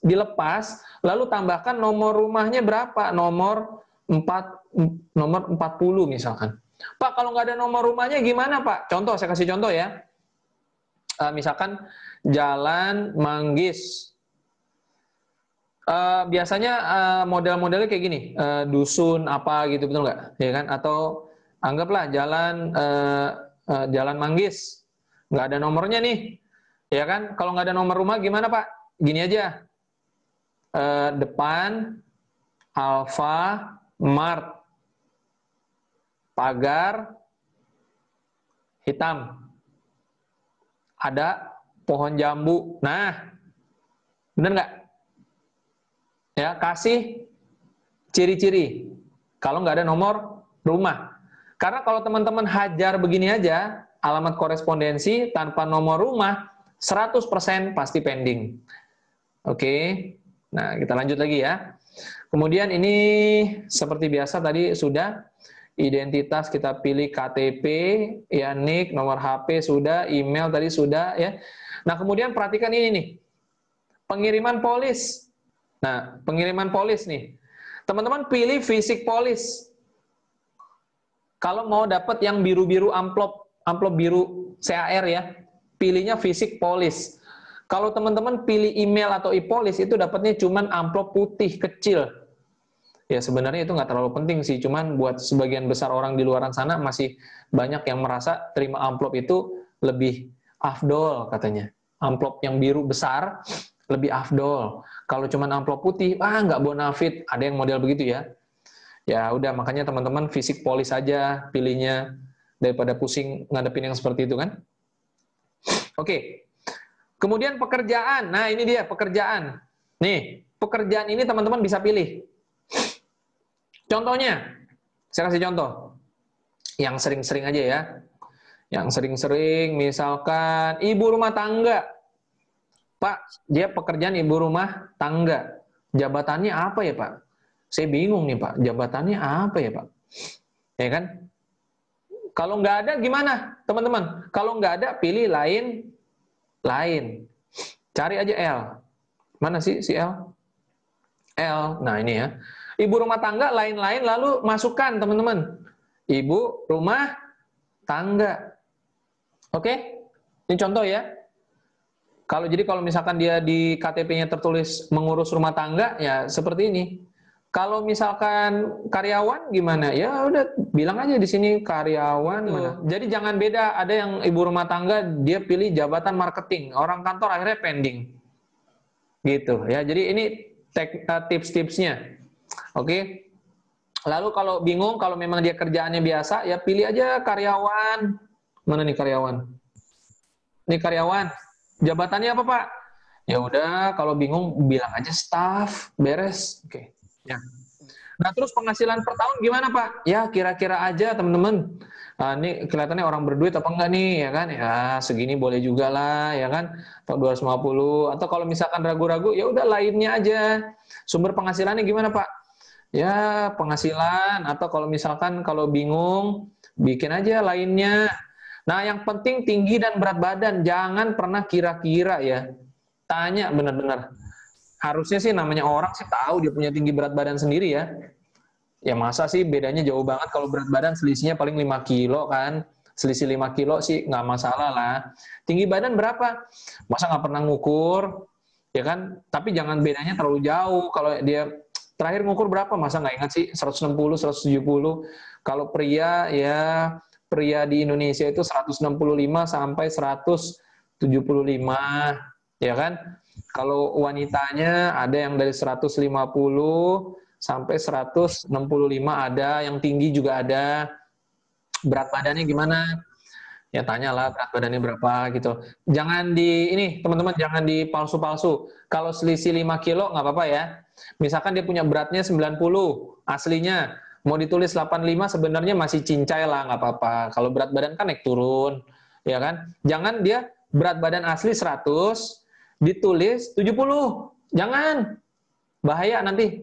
dilepas, lalu tambahkan nomor rumahnya berapa? Nomor 40 misalkan. Pak, kalau nggak ada nomor rumahnya gimana, Pak? Contoh, saya kasih contoh ya. Misalkan Jalan Manggis. Biasanya model-modelnya kayak gini, dusun apa gitu, betul nggak? Ya kan? Atau anggaplah Jalan Manggis, nggak ada nomornya nih, ya kan? Kalau nggak ada nomor rumah gimana Pak? Gini aja, depan Alfa Mart, pagar hitam, ada pohon jambu. Nah, bener nggak? Ya, kasih ciri-ciri kalau nggak ada nomor rumah. Karena kalau teman-teman hajar begini aja, alamat korespondensi tanpa nomor rumah, 100% pasti pending. Oke, nah kita lanjut lagi ya. Kemudian ini seperti biasa tadi sudah, identitas kita pilih KTP, ya NIK, nomor HP sudah, email tadi sudah ya. Nah kemudian perhatikan ini nih, pengiriman polis. Nah, pengiriman polis nih. Teman-teman pilih fisik polis. Kalau mau dapat yang biru-biru amplop biru CAR ya, pilihnya fisik polis. Kalau teman-teman pilih email atau e-polis itu dapatnya cuman amplop putih kecil. Ya sebenarnya itu nggak terlalu penting sih, cuman buat sebagian besar orang di luar sana masih banyak yang merasa terima amplop itu lebih afdol katanya. Amplop yang biru besar lebih afdol. Kalau cuma amplop putih, nggak bonafit. Ada yang model begitu ya. Ya udah, makanya teman-teman fisik polis aja pilihnya daripada pusing ngadepin yang seperti itu kan. Oke. Kemudian pekerjaan. Nah ini dia pekerjaan. Nih, pekerjaan ini teman-teman bisa pilih. Contohnya, saya kasih contoh. Yang sering-sering aja ya. Yang sering-sering misalkan ibu rumah tangga. Pak, dia pekerjaan ibu rumah tangga. Jabatannya apa ya Pak? Saya bingung nih Pak, jabatannya apa ya Pak? Ya kan? Kalau nggak ada gimana teman-teman? Kalau nggak ada pilih lain. Cari aja L. Mana sih si L? L. Nah ini ya. Ibu rumah tangga lain-lain lalu masukkan teman-teman. Ibu rumah tangga. Oke? Ini contoh ya. Jadi kalau misalkan dia di KTP-nya tertulis mengurus rumah tangga, ya seperti ini. Kalau misalkan karyawan gimana? Ya udah bilang aja di sini karyawan mana. Jadi jangan beda, ada yang ibu rumah tangga dia pilih jabatan marketing, orang kantor akhirnya pending. Gitu ya. Jadi ini tips-tipsnya. Oke. Lalu kalau bingung, kalau memang dia kerjaannya biasa, ya pilih aja karyawan. Mana nih karyawan? Ini karyawan. Jabatannya apa Pak? Ya udah, kalau bingung bilang aja staff, beres. Oke. Ya. Nah terus penghasilan per tahun gimana Pak? Ya kira-kira aja teman-teman. Nah, ini kelihatannya orang berduit apa enggak nih, ya kan? Ya segini boleh juga lah, ya kan? Atau 250. Atau kalau misalkan ragu-ragu, ya udah lainnya aja. Sumber penghasilannya gimana Pak? Ya penghasilan. Atau kalau misalkan kalau bingung, bikin aja lainnya. Nah, yang penting tinggi dan berat badan. Jangan pernah kira-kira ya. Tanya benar-benar. Harusnya sih namanya orang sih tahu dia punya tinggi berat badan sendiri ya. Ya masa sih bedanya jauh banget kalau berat badan selisihnya paling 5 kilo kan. Selisih 5 kilo sih nggak masalah lah. Tinggi badan berapa? Masa nggak pernah ngukur? Ya kan? Tapi jangan bedanya terlalu jauh. Kalau dia terakhir ngukur berapa? Masa nggak ingat sih? 160, 170. Kalau pria ya... Pria di Indonesia itu 165 sampai 175, ya kan? Kalau wanitanya ada yang dari 150 sampai 165 ada, yang tinggi juga ada. Berat badannya gimana? Ya tanyalah berat badannya berapa gitu. Jangan ini teman-teman jangan dipalsu-palsu. Kalau selisih 5 kilo nggak apa-apa ya. Misalkan dia punya beratnya 90 aslinya. Mau ditulis 85 sebenarnya masih cincai lah, nggak apa-apa. Kalau berat badan kan naik turun, ya kan? Jangan dia berat badan asli 100, ditulis 70. Jangan. Bahaya nanti.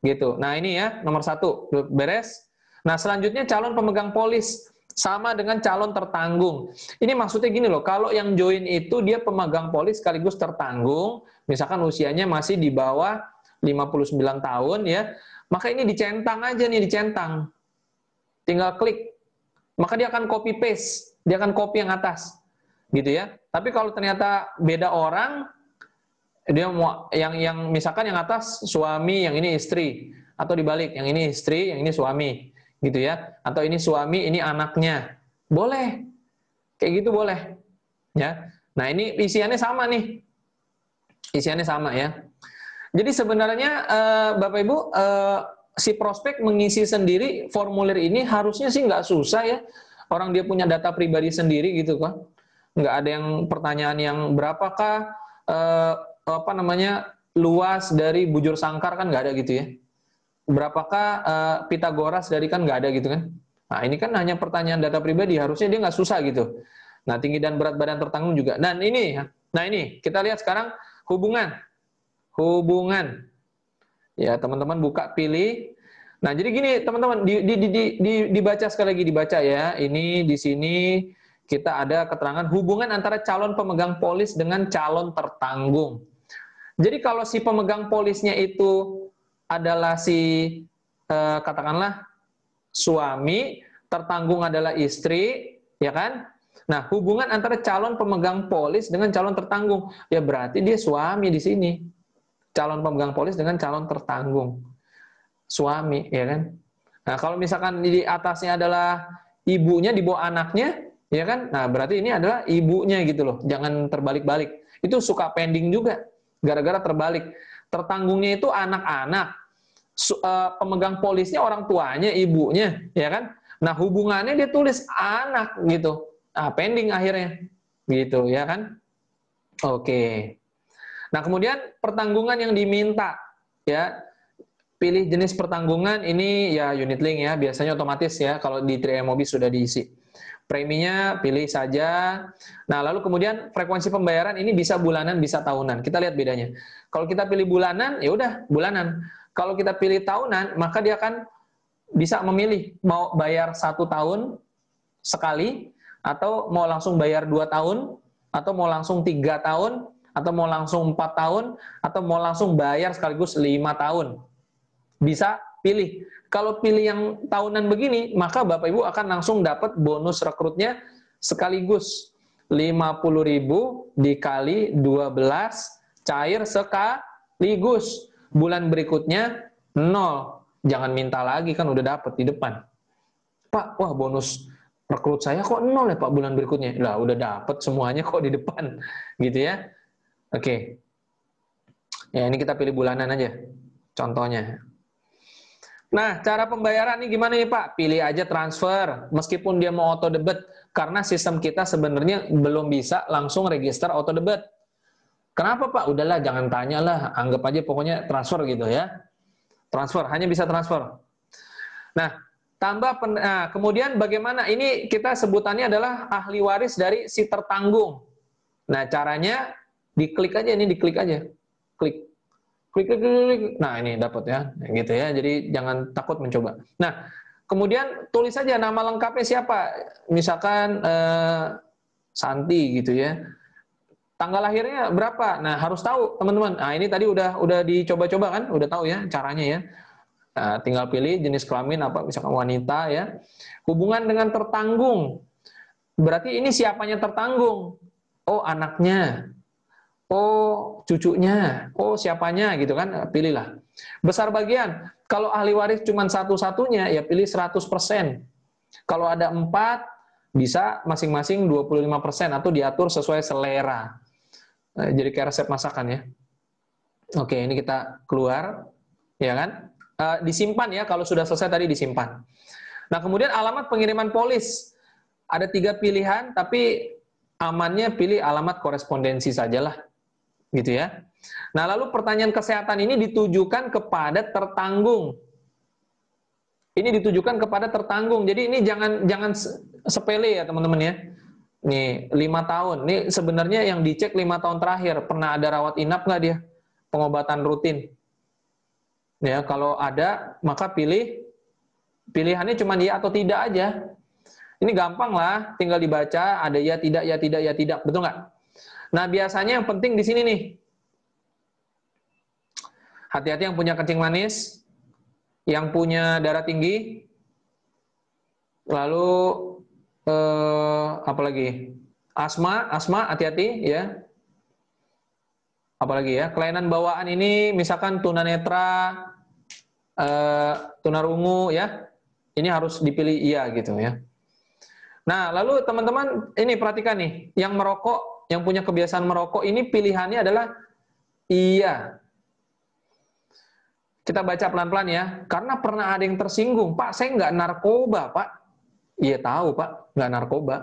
Gitu. Nah ini ya, nomor 1. Beres. Nah selanjutnya calon pemegang polis. Sama dengan calon tertanggung. Ini maksudnya gini loh, kalau yang join itu dia pemegang polis sekaligus tertanggung, misalkan usianya masih di bawah 59 tahun ya, maka ini dicentang aja nih, dicentang. Tinggal klik. Maka dia akan copy paste, dia akan copy yang atas. gitu ya. Tapi kalau ternyata beda orang, dia mau yang misalkan yang atas suami, yang ini istri, atau dibalik, yang ini istri, yang ini suami, gitu ya. Atau ini suami, ini anaknya. Boleh. Kayak gitu boleh. Ya. Nah, ini isiannya sama nih. Isiannya sama ya. Jadi sebenarnya Bapak Ibu, si prospek mengisi sendiri formulir ini harusnya sih nggak susah ya. Orang dia punya data pribadi sendiri gitu kan. Nggak ada yang pertanyaan yang berapakah apa namanya luas dari bujur sangkar, kan nggak ada gitu ya. Berapakah Pitagoras dari, kan nggak ada gitu kan. Nah, ini kan hanya pertanyaan data pribadi, harusnya dia nggak susah gitu. Nah, tinggi dan berat badan tertanggung juga. Dan ini, nah ini kita lihat sekarang hubungan. Ya, teman-teman buka, pilih. Nah, jadi gini teman-teman, dibaca sekali lagi, dibaca ya. Ini di sini kita ada keterangan hubungan antara calon pemegang polis dengan calon tertanggung. Jadi kalau si pemegang polisnya itu adalah si katakanlah suami, tertanggung adalah istri, ya kan? Nah, hubungan antara calon pemegang polis dengan calon tertanggung, ya berarti dia suami di sini. Calon pemegang polis dengan calon tertanggung. Suami, ya kan? Nah, kalau misalkan di atasnya adalah ibunya, di bawah anaknya, ya kan? Nah, berarti ini adalah ibunya gitu loh. Jangan terbalik-balik. Itu suka pending juga, gara-gara terbalik. Tertanggungnya itu anak-anak. Pemegang polisnya orang tuanya, ibunya, ya kan? Nah, hubungannya dia tulis anak gitu. Nah, pending akhirnya. Gitu, ya kan? Oke. Nah, kemudian pertanggungan yang diminta, ya. Pilih jenis pertanggungan, ini ya unit link ya, biasanya otomatis ya kalau di 3MOB sudah diisi. Preminya pilih saja. Nah, lalu kemudian frekuensi pembayaran ini bisa bulanan, bisa tahunan. Kita lihat bedanya. Kalau kita pilih bulanan, ya udah bulanan. Kalau kita pilih tahunan, maka dia akan bisa memilih mau bayar 1 tahun sekali, atau mau langsung bayar 2 tahun, atau mau langsung 3 tahun, atau mau langsung 4 tahun, atau mau langsung bayar sekaligus 5 tahun. Bisa pilih. Kalau pilih yang tahunan begini, maka Bapak Ibu akan langsung dapat bonus rekrutnya sekaligus. 50.000 dikali 12 cair sekaligus. Bulan berikutnya 0. Jangan minta lagi, kan udah dapat di depan. Pak, wah bonus rekrut saya kok 0 ya Pak bulan berikutnya. Lah udah dapat semuanya kok di depan. Gitu ya. Oke. Ya, ini kita pilih bulanan aja. Contohnya. Nah, cara pembayaran ini gimana nih Pak? Pilih aja transfer, meskipun dia mau auto debit, karena sistem kita sebenarnya belum bisa langsung register auto debit. Kenapa Pak? Udahlah, jangan tanya lah, anggap aja pokoknya transfer gitu ya. Transfer, hanya bisa transfer. Nah, kemudian bagaimana? Ini kita sebutannya adalah ahli waris dari si tertanggung. Nah, caranya diklik aja, ini diklik aja. Klik. Klik. Nah, ini dapat ya, gitu ya. Jadi jangan takut mencoba. Nah, kemudian tulis saja nama lengkapnya siapa. Misalkan Santi gitu ya. Tanggal lahirnya berapa? Nah, harus tahu teman-teman. Nah, ini tadi udah dicoba-coba kan, udah tahu ya caranya ya. Nah, tinggal pilih jenis kelamin apa, misalkan wanita ya. Hubungan dengan tertanggung. Berarti ini siapanya tertanggung? Oh, anaknya. Oh, cucunya, oh siapanya gitu kan, pilihlah. Besar bagian, kalau ahli waris cuma satu-satunya, ya pilih 100%. Kalau ada 4, bisa masing-masing 25% atau diatur sesuai selera. Jadi kayak resep masakan ya. Oke, ini kita keluar, ya kan? Disimpan ya, kalau sudah selesai tadi disimpan. Nah, kemudian alamat pengiriman polis. Ada 3 pilihan, tapi amannya pilih alamat korespondensi sajalah. Gitu ya. Nah, lalu pertanyaan kesehatan ini ditujukan kepada tertanggung. Ini ditujukan kepada tertanggung. Jadi ini jangan sepele ya teman-teman ya. Nih 5 tahun. Ini sebenarnya yang dicek 5 tahun terakhir. Pernah ada rawat inap nggak dia? Pengobatan rutin. Ya, kalau ada maka pilihannya cuma ya atau tidak aja. Ini gampang lah, tinggal dibaca. Ada ya tidak, ya tidak, ya tidak. Betul nggak? Nah, biasanya yang penting di sini nih. Hati-hati yang punya kencing manis, yang punya darah tinggi, lalu apa lagi? Asma, hati-hati ya. Apalagi ya, kelainan bawaan ini misalkan tunanetra, tunarungu ya. Ini harus dipilih iya gitu ya. Nah, lalu teman-teman ini perhatikan nih, yang merokok, yang punya kebiasaan merokok ini pilihannya adalah iya. Kita baca pelan-pelan ya, karena pernah ada yang tersinggung, Pak, saya nggak narkoba, Pak. Iya tahu, Pak, nggak narkoba.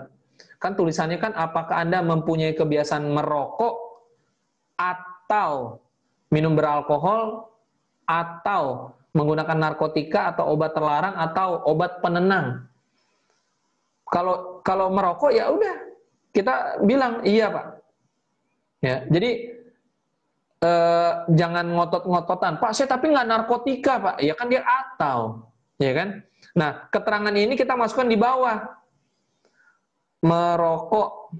Kan tulisannya kan, apakah Anda mempunyai kebiasaan merokok atau minum beralkohol atau menggunakan narkotika atau obat terlarang atau obat penenang. Kalau merokok ya udah kita bilang iya, Pak. Ya, jadi jangan ngotot-ngototan. Pak, saya tapi nggak narkotika, Pak. Ya kan dia atau, ya kan? Nah, keterangan ini kita masukkan di bawah. Merokok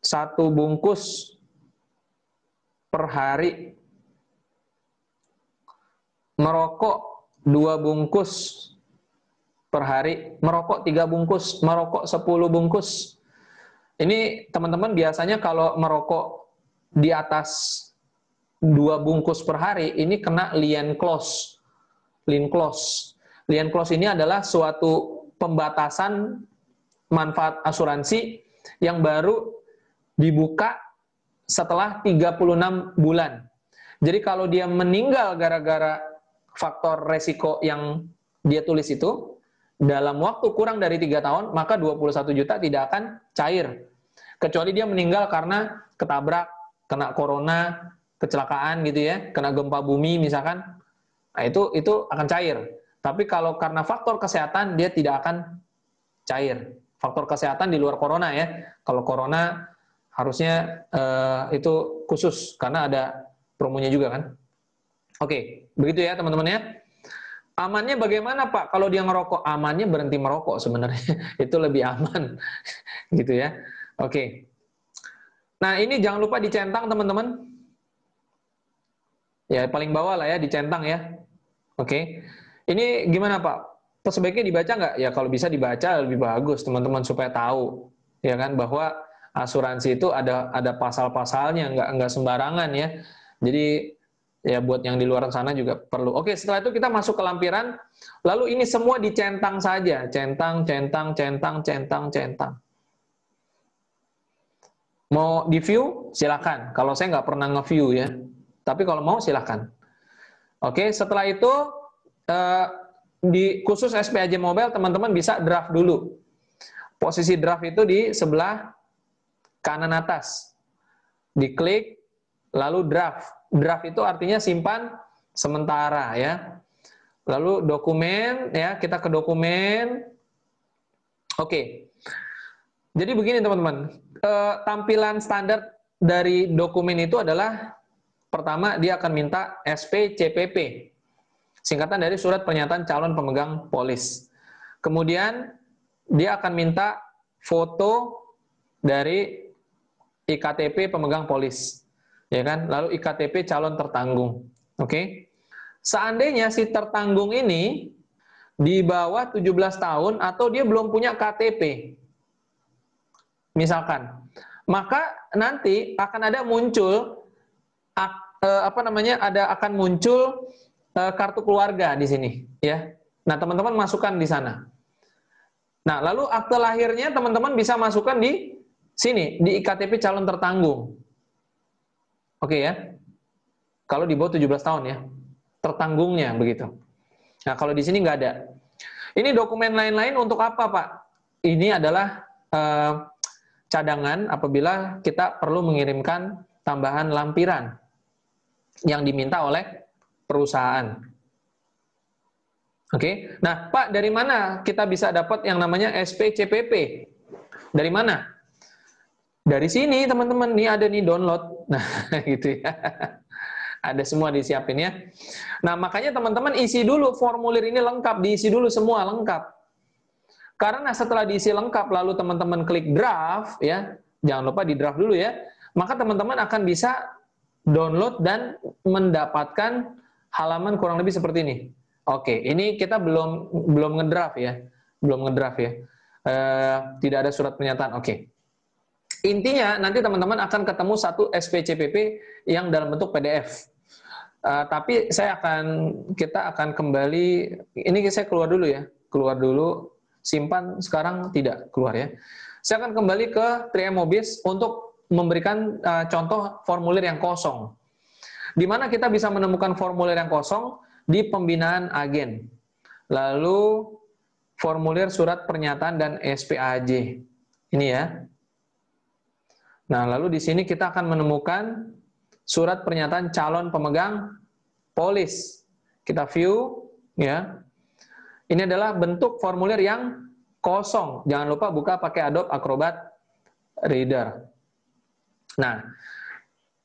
1 bungkus per hari. Merokok 2 bungkus per hari, merokok 3 bungkus, merokok 10 bungkus. Ini teman-teman biasanya kalau merokok di atas 2 bungkus per hari, ini kena lien close. Lien close. Lien close ini adalah suatu pembatasan manfaat asuransi yang baru dibuka setelah 36 bulan. Jadi kalau dia meninggal gara-gara faktor resiko yang dia tulis itu, dalam waktu kurang dari 3 tahun, maka 21 juta tidak akan cair. Kecuali dia meninggal karena ketabrak, kena corona, kecelakaan gitu ya, kena gempa bumi misalkan, nah itu akan cair. Tapi kalau karena faktor kesehatan, dia tidak akan cair. Faktor kesehatan di luar corona ya. Kalau corona harusnya itu khusus, karena ada promonya juga kan. Oke, begitu ya teman-teman ya. Amannya bagaimana Pak? Kalau dia ngerokok, amannya berhenti merokok sebenarnya. Itu lebih aman. Gitu ya. Oke. Nah ini jangan lupa dicentang teman-teman. Ya paling bawah lah ya, dicentang ya. Oke. Ini gimana Pak? Sebaiknya dibaca nggak? Ya kalau bisa dibaca lebih bagus teman-teman supaya tahu. Ya kan, bahwa asuransi itu ada pasal-pasalnya, nggak sembarangan ya. Jadi ya buat yang di luar sana juga perlu. Oke, setelah itu kita masuk ke lampiran. Lalu ini semua dicentang saja. Centang, centang, centang, centang, centang. Mau di-view? Silakan. Kalau saya nggak pernah nge-view ya. Tapi kalau mau silakan. Oke, setelah itu di khusus SPAJ Mobile teman-teman bisa draft dulu. Posisi draft itu di sebelah kanan atas. Diklik, lalu draft. Draft itu artinya simpan sementara ya. Lalu dokumen ya, kita ke dokumen. Oke. Jadi begini teman-teman, tampilan standar dari dokumen itu adalah pertama dia akan minta SPCPP. Singkatan dari surat pernyataan calon pemegang polis. Kemudian dia akan minta foto dari IKTP pemegang polis. Ya kan? Lalu IKTP calon tertanggung. Oke. Seandainya si tertanggung ini di bawah 17 tahun atau dia belum punya KTP. Misalkan, maka nanti akan ada muncul akan muncul kartu keluarga di sini, ya. Nah, teman-teman masukkan di sana. Nah, lalu akte lahirnya teman-teman bisa masukkan di sini, di IKTP calon tertanggung. Oke ya. Kalau di bawah 17 tahun ya. Tertanggungnya begitu. Nah, kalau di sini nggak ada. Ini dokumen lain-lain untuk apa, Pak? Ini adalah cadangan apabila kita perlu mengirimkan tambahan lampiran yang diminta oleh perusahaan. Oke. Nah, Pak, dari mana kita bisa dapat yang namanya SPCPP? Dari mana? Dari sini, teman-teman. Nih ada nih download. Nah, gitu ya. Ada semua disiapin ya. Nah, makanya teman-teman isi dulu formulir ini lengkap, diisi dulu semua lengkap. Karena setelah diisi lengkap lalu teman-teman klik draft ya, jangan lupa di draft dulu ya. Maka teman-teman akan bisa download dan mendapatkan halaman kurang lebih seperti ini. Oke, ini kita belum ngedraft ya. Belum ngedraft ya. Tidak ada surat pernyataan. Oke. Intinya nanti teman-teman akan ketemu satu SPCPP yang dalam bentuk PDF. Tapi kita akan kembali, ini saya keluar dulu ya, keluar dulu, simpan, sekarang tidak keluar ya. Saya akan kembali ke 3M Mobis untuk memberikan contoh formulir yang kosong. Di mana kita bisa menemukan formulir yang kosong di pembinaan agen. Lalu formulir surat pernyataan dan SPAJ. Ini ya. Nah, lalu di sini kita akan menemukan surat pernyataan calon pemegang polis. Kita view ya. Ini adalah bentuk formulir yang kosong. Jangan lupa buka pakai Adobe Acrobat Reader. Nah,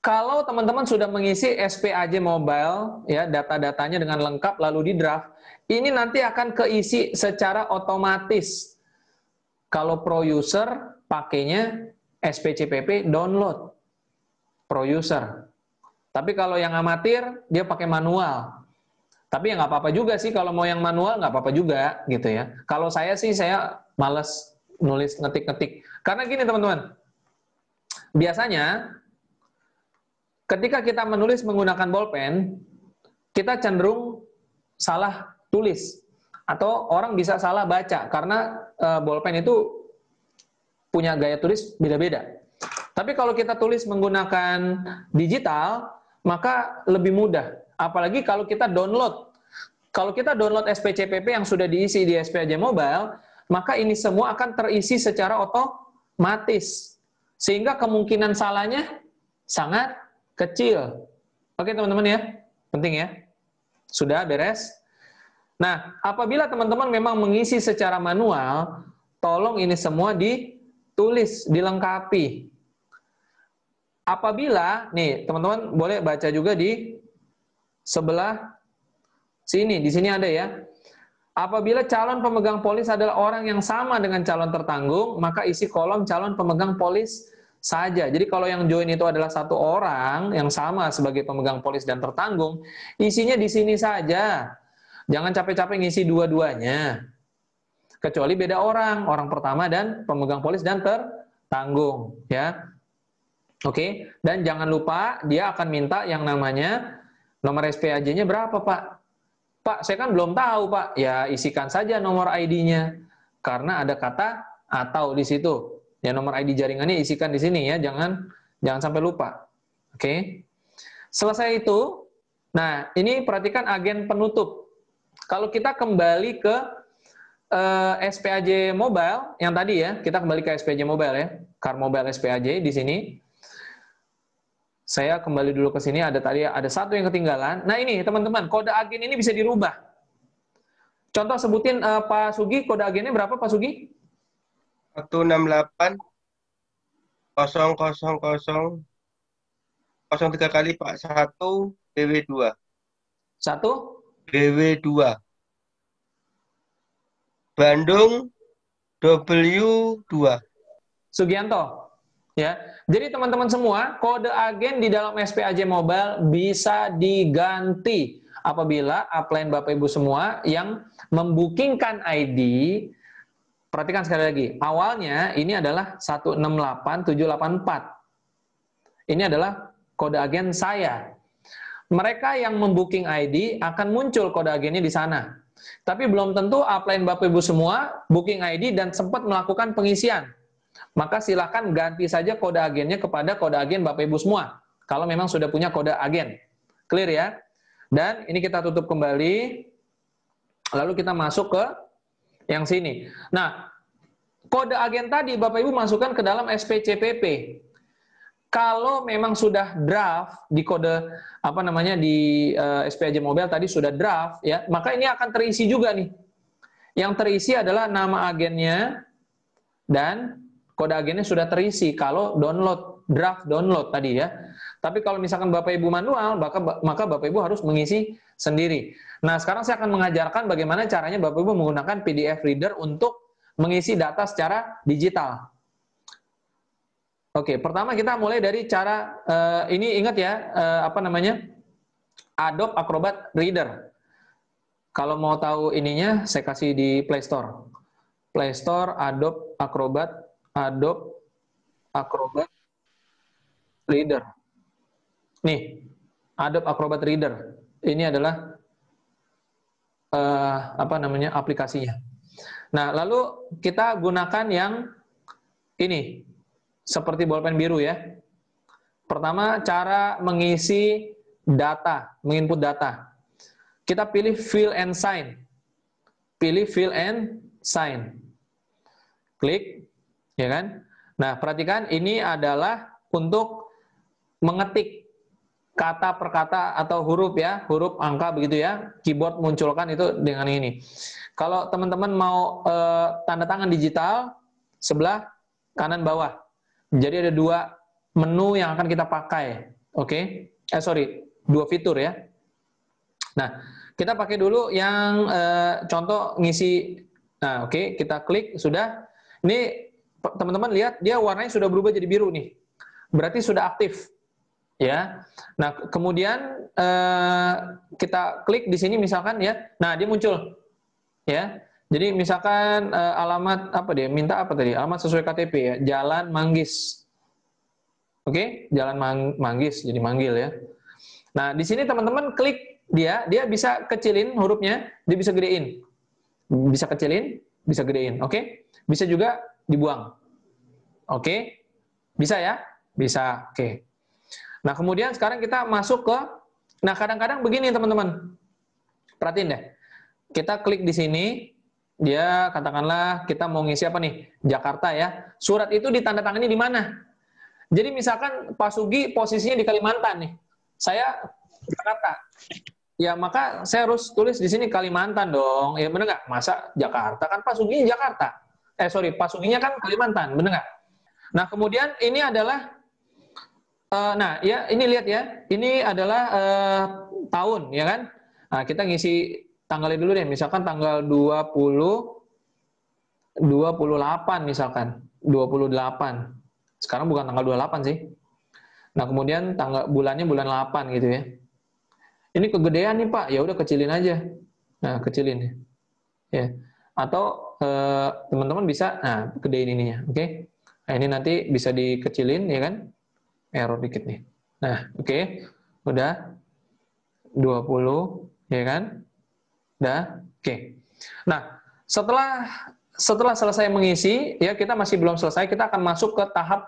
kalau teman-teman sudah mengisi SPAJ Mobile ya, data-datanya dengan lengkap lalu di draft, ini nanti akan keisi secara otomatis. Kalau pro user pakainya SPCPP download pro user. Tapi kalau yang amatir dia pakai manual. Tapi ya nggak apa-apa juga sih kalau mau yang manual nggak apa-apa juga gitu ya. Kalau saya sih saya males nulis ngetik-ngetik. Karena gini teman-teman, biasanya ketika kita menulis menggunakan bolpen, kita cenderung salah tulis atau orang bisa salah baca karena bolpen itu punya gaya tulis beda-beda. Tapi kalau kita tulis menggunakan digital, maka lebih mudah. Apalagi kalau kita download. Kalau kita download SPCPP yang sudah diisi di SPAJ Mobile, maka ini semua akan terisi secara otomatis. Sehingga kemungkinan salahnya sangat kecil. Oke teman-teman ya, penting ya. Sudah beres? Nah, apabila teman-teman memang mengisi secara manual, tolong ini semua ditulis, dilengkapi. Apabila, nih teman-teman boleh baca juga di sebelah sini, di sini ada ya. Apabila calon pemegang polis adalah orang yang sama dengan calon tertanggung, maka isi kolom calon pemegang polis saja. Jadi kalau yang join itu adalah satu orang yang sama sebagai pemegang polis dan tertanggung, isinya di sini saja. Jangan capek-capek ngisi dua-duanya. Kecuali beda orang, orang pertama dan pemegang polis dan tertanggung, ya. Oke, dan jangan lupa dia akan minta yang namanya nomor SPAJ-nya berapa, Pak? Pak, saya kan belum tahu, Pak. Ya, isikan saja nomor ID-nya. Karena ada kata atau di situ. Ya, nomor ID jaringannya isikan di sini ya, jangan sampai lupa. Oke. Selesai itu, nah, ini perhatikan agen penutup. Kalau kita kembali ke SPAJ Mobile yang tadi ya, kita kembali ke SPAJ Mobile ya, Car Mobile SPAJ di sini. Saya kembali dulu ke sini, ada satu yang ketinggalan. Nah ini teman-teman, kode agen ini bisa dirubah. Contoh sebutin Pak Sugi, kode agennya berapa Pak Sugi? 168 000 03 kali Pak 1 BW2. 1 BW2. Bandung W2. Sugianto. Ya. Jadi teman-teman semua, kode agen di dalam SPAJ Mobile bisa diganti apabila upline Bapak Ibu semua yang membookingkan ID. Perhatikan sekali lagi, awalnya ini adalah 168784. Ini adalah kode agen saya. Mereka yang membooking ID akan muncul kode agennya di sana. Tapi belum tentu upline Bapak Ibu semua booking ID dan sempat melakukan pengisian. Maka silakan ganti saja kode agennya kepada kode agen Bapak Ibu semua. Kalau memang sudah punya kode agen. Clear ya? Dan ini kita tutup kembali. Lalu kita masuk ke yang sini. Nah, kode agen tadi Bapak Ibu masukkan ke dalam SPCPP. Kalau memang sudah draft di kode di SPAJ Mobile tadi sudah draft ya, maka ini akan terisi juga nih. Yang terisi adalah nama agennya dan kode agennya sudah terisi kalau download, draft download tadi ya. Tapi kalau misalkan Bapak Ibu manual, maka Bapak Ibu harus mengisi sendiri. Nah, sekarang saya akan mengajarkan bagaimana caranya Bapak Ibu menggunakan PDF Reader untuk mengisi data secara digital. Oke, pertama kita mulai dari cara, ini ingat ya, Adobe Acrobat Reader. Kalau mau tahu ininya, saya kasih di Play Store. Play Store, Adobe Acrobat Acrobat Reader. Nih, Adobe Acrobat Reader. Ini adalah aplikasinya. Nah, lalu kita gunakan yang ini, seperti bolpen biru ya. Pertama, cara mengisi data, menginput data. Kita pilih Fill and Sign. Pilih Fill and Sign. Klik, ya kan? Nah, perhatikan ini adalah untuk mengetik kata per kata atau huruf ya, huruf, angka begitu ya. Keyboard munculkan itu dengan ini. Kalau teman-teman mau tanda tangan digital, sebelah kanan bawah. Jadi ada dua menu yang akan kita pakai. Oke? Dua fitur ya. Nah, kita pakai dulu yang contoh ngisi. Nah, oke, kita klik, sudah. Ini teman-teman lihat dia warnanya sudah berubah jadi biru nih. Berarti sudah aktif. Ya. Nah, kemudian kita klik di sini misalkan ya. Nah, dia muncul. Ya. Jadi misalkan alamat apa dia? Minta apa tadi? Alamat sesuai KTP ya. Jalan Manggis. Oke, Jalan Manggis jadi manggil ya. Nah, di sini teman-teman klik dia bisa kecilin hurufnya, dia bisa gedein. Bisa kecilin, bisa gedein. Oke? Bisa juga dibuang. Oke? Bisa ya? Bisa. Oke. Nah, kemudian sekarang kita masuk ke, nah kadang-kadang begini teman-teman. Perhatiin deh. Kita klik di sini, dia katakanlah kita mau ngisi apa nih? Jakarta ya. Surat itu ditandatangani di mana? Jadi misalkan Pak Sugi posisinya di Kalimantan nih. Saya Jakarta. Ya maka saya harus tulis di sini Kalimantan dong. Ya bener nggak? Masa Jakarta? Kan Pak Suginya Jakarta. Pak Suginya kan Kalimantan, bener nggak? Nah kemudian ini adalah, nah ya ini lihat ya. Ini adalah tahun, ya kan? Nah kita ngisi tanggalnya dulu deh. Misalkan tanggal 28 misalkan. 28. Sekarang bukan tanggal 28 sih. Nah, kemudian bulannya bulan 8 gitu ya. Ini kegedean nih, Pak. Ya udah kecilin aja. Nah, kecilin ya. Atau teman-teman bisa gedein ininya, oke? Nah, ini nanti bisa dikecilin ya kan? Error dikit nih. Nah, oke. Udah 20 ya kan? Udah. Oke. Nah, setelah selesai mengisi, ya kita masih belum selesai, kita akan masuk ke tahap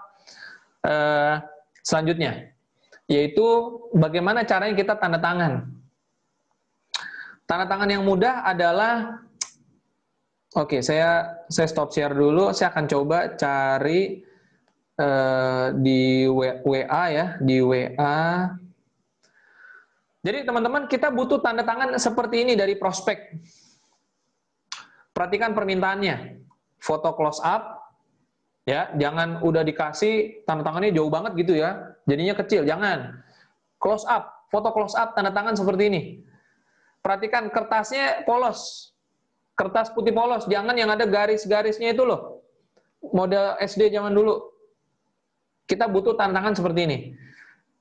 selanjutnya, yaitu bagaimana caranya kita tanda tangan. Tanda tangan yang mudah adalah, oke, saya stop share dulu, saya akan coba cari di WA ya, di WA. Jadi teman-teman, kita butuh tanda tangan seperti ini dari prospek. Perhatikan permintaannya, foto close up, ya, jangan udah dikasih tanda tangannya jauh banget gitu ya, jadinya kecil, jangan. Close up, foto close up, tanda tangan seperti ini. Perhatikan kertasnya polos, kertas putih polos, jangan yang ada garis-garisnya itu loh, model SD zaman dulu. Kita butuh tanda tangan seperti ini.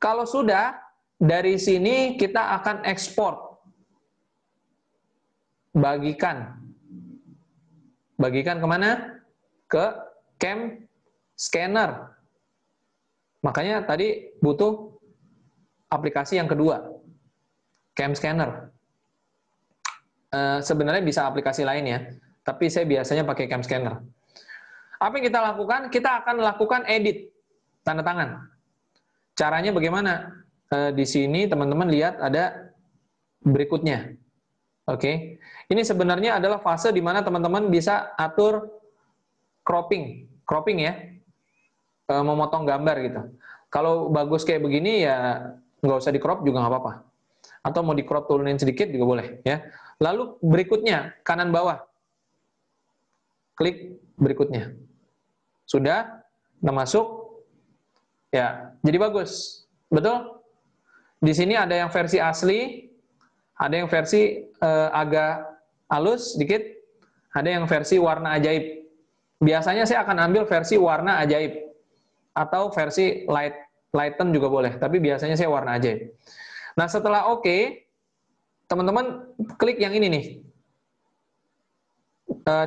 Kalau sudah, dari sini kita akan ekspor, bagikan. Bagikan kemana? Ke Cam Scanner. Makanya tadi butuh aplikasi yang kedua, Cam Scanner. Sebenarnya bisa aplikasi lain ya, tapi saya biasanya pakai Cam Scanner. Apa yang kita lakukan? Kita akan lakukan edit tanda tangan. Caranya bagaimana? Di sini teman-teman lihat ada berikutnya. Oke, ini sebenarnya adalah fase di mana teman-teman bisa atur cropping ya, memotong gambar gitu. Kalau bagus kayak begini ya nggak usah di crop juga nggak apa-apa. Atau mau di crop turunin sedikit juga boleh ya. Lalu berikutnya kanan bawah, klik berikutnya. Sudah, udah masuk, ya jadi bagus, betul? Di sini ada yang versi asli. Ada yang versi agak halus sedikit, ada yang versi warna ajaib. Biasanya saya akan ambil versi warna ajaib, atau versi lighten juga boleh, tapi biasanya saya warna ajaib. Nah setelah oke, teman-teman klik yang ini nih,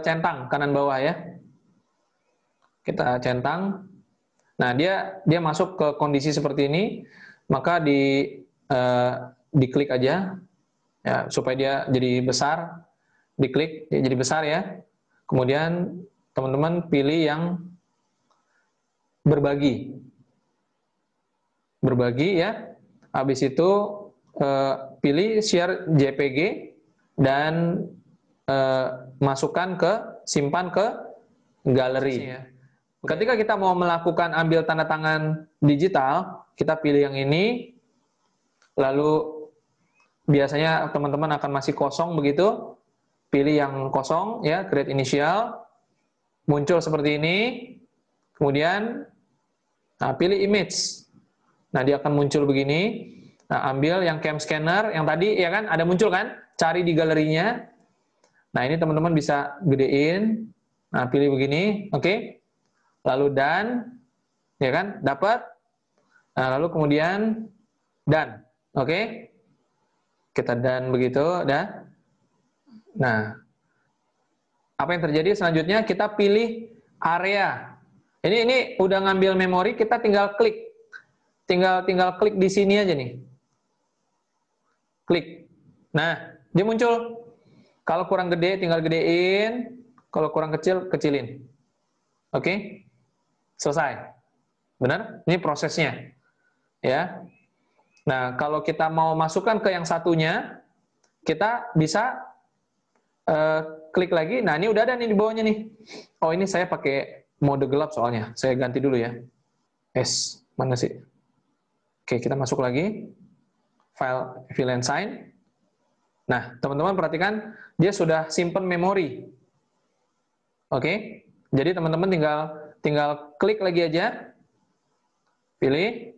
centang kanan bawah ya. Kita centang, Nah, dia masuk ke kondisi seperti ini, maka diklik aja ya supaya dia jadi besar. Diklik dia jadi besar ya. Kemudian teman-teman pilih yang berbagi. Berbagi ya. Habis itu pilih share JPG dan masukkan simpan ke galeri. Ketika kita mau melakukan ambil tanda tangan digital, kita pilih yang ini, lalu biasanya teman-teman akan masih kosong begitu, pilih yang kosong ya, create initial, muncul seperti ini, kemudian pilih image. Nah, dia akan muncul begini. Nah, ambil yang cam scanner yang tadi ya kan ada muncul kan, cari di galerinya. Nah, ini teman-teman bisa gedein. Nah, pilih begini, oke. Lalu done, ya kan, dapat. Nah, lalu kemudian done, oke. Kita done begitu, dah. Nah, apa yang terjadi selanjutnya? Kita pilih area. Ini udah ngambil memori, kita tinggal klik. Tinggal klik di sini aja nih. Klik. Nah, dia muncul. Kalau kurang gede, tinggal gedein. Kalau kurang kecil, kecilin. Oke? Selesai. Benar? Ini prosesnya. Ya. Nah, kalau kita mau masukkan ke yang satunya, kita bisa klik lagi. Nah, ini udah ada nih di bawahnya nih. Oh, ini saya pakai mode gelap soalnya. Saya ganti dulu ya. Mana sih? Oke, kita masuk lagi. File fill and sign. Nah, teman-teman perhatikan, dia sudah simpen memori. Oke? Jadi teman-teman tinggal klik lagi aja. Pilih.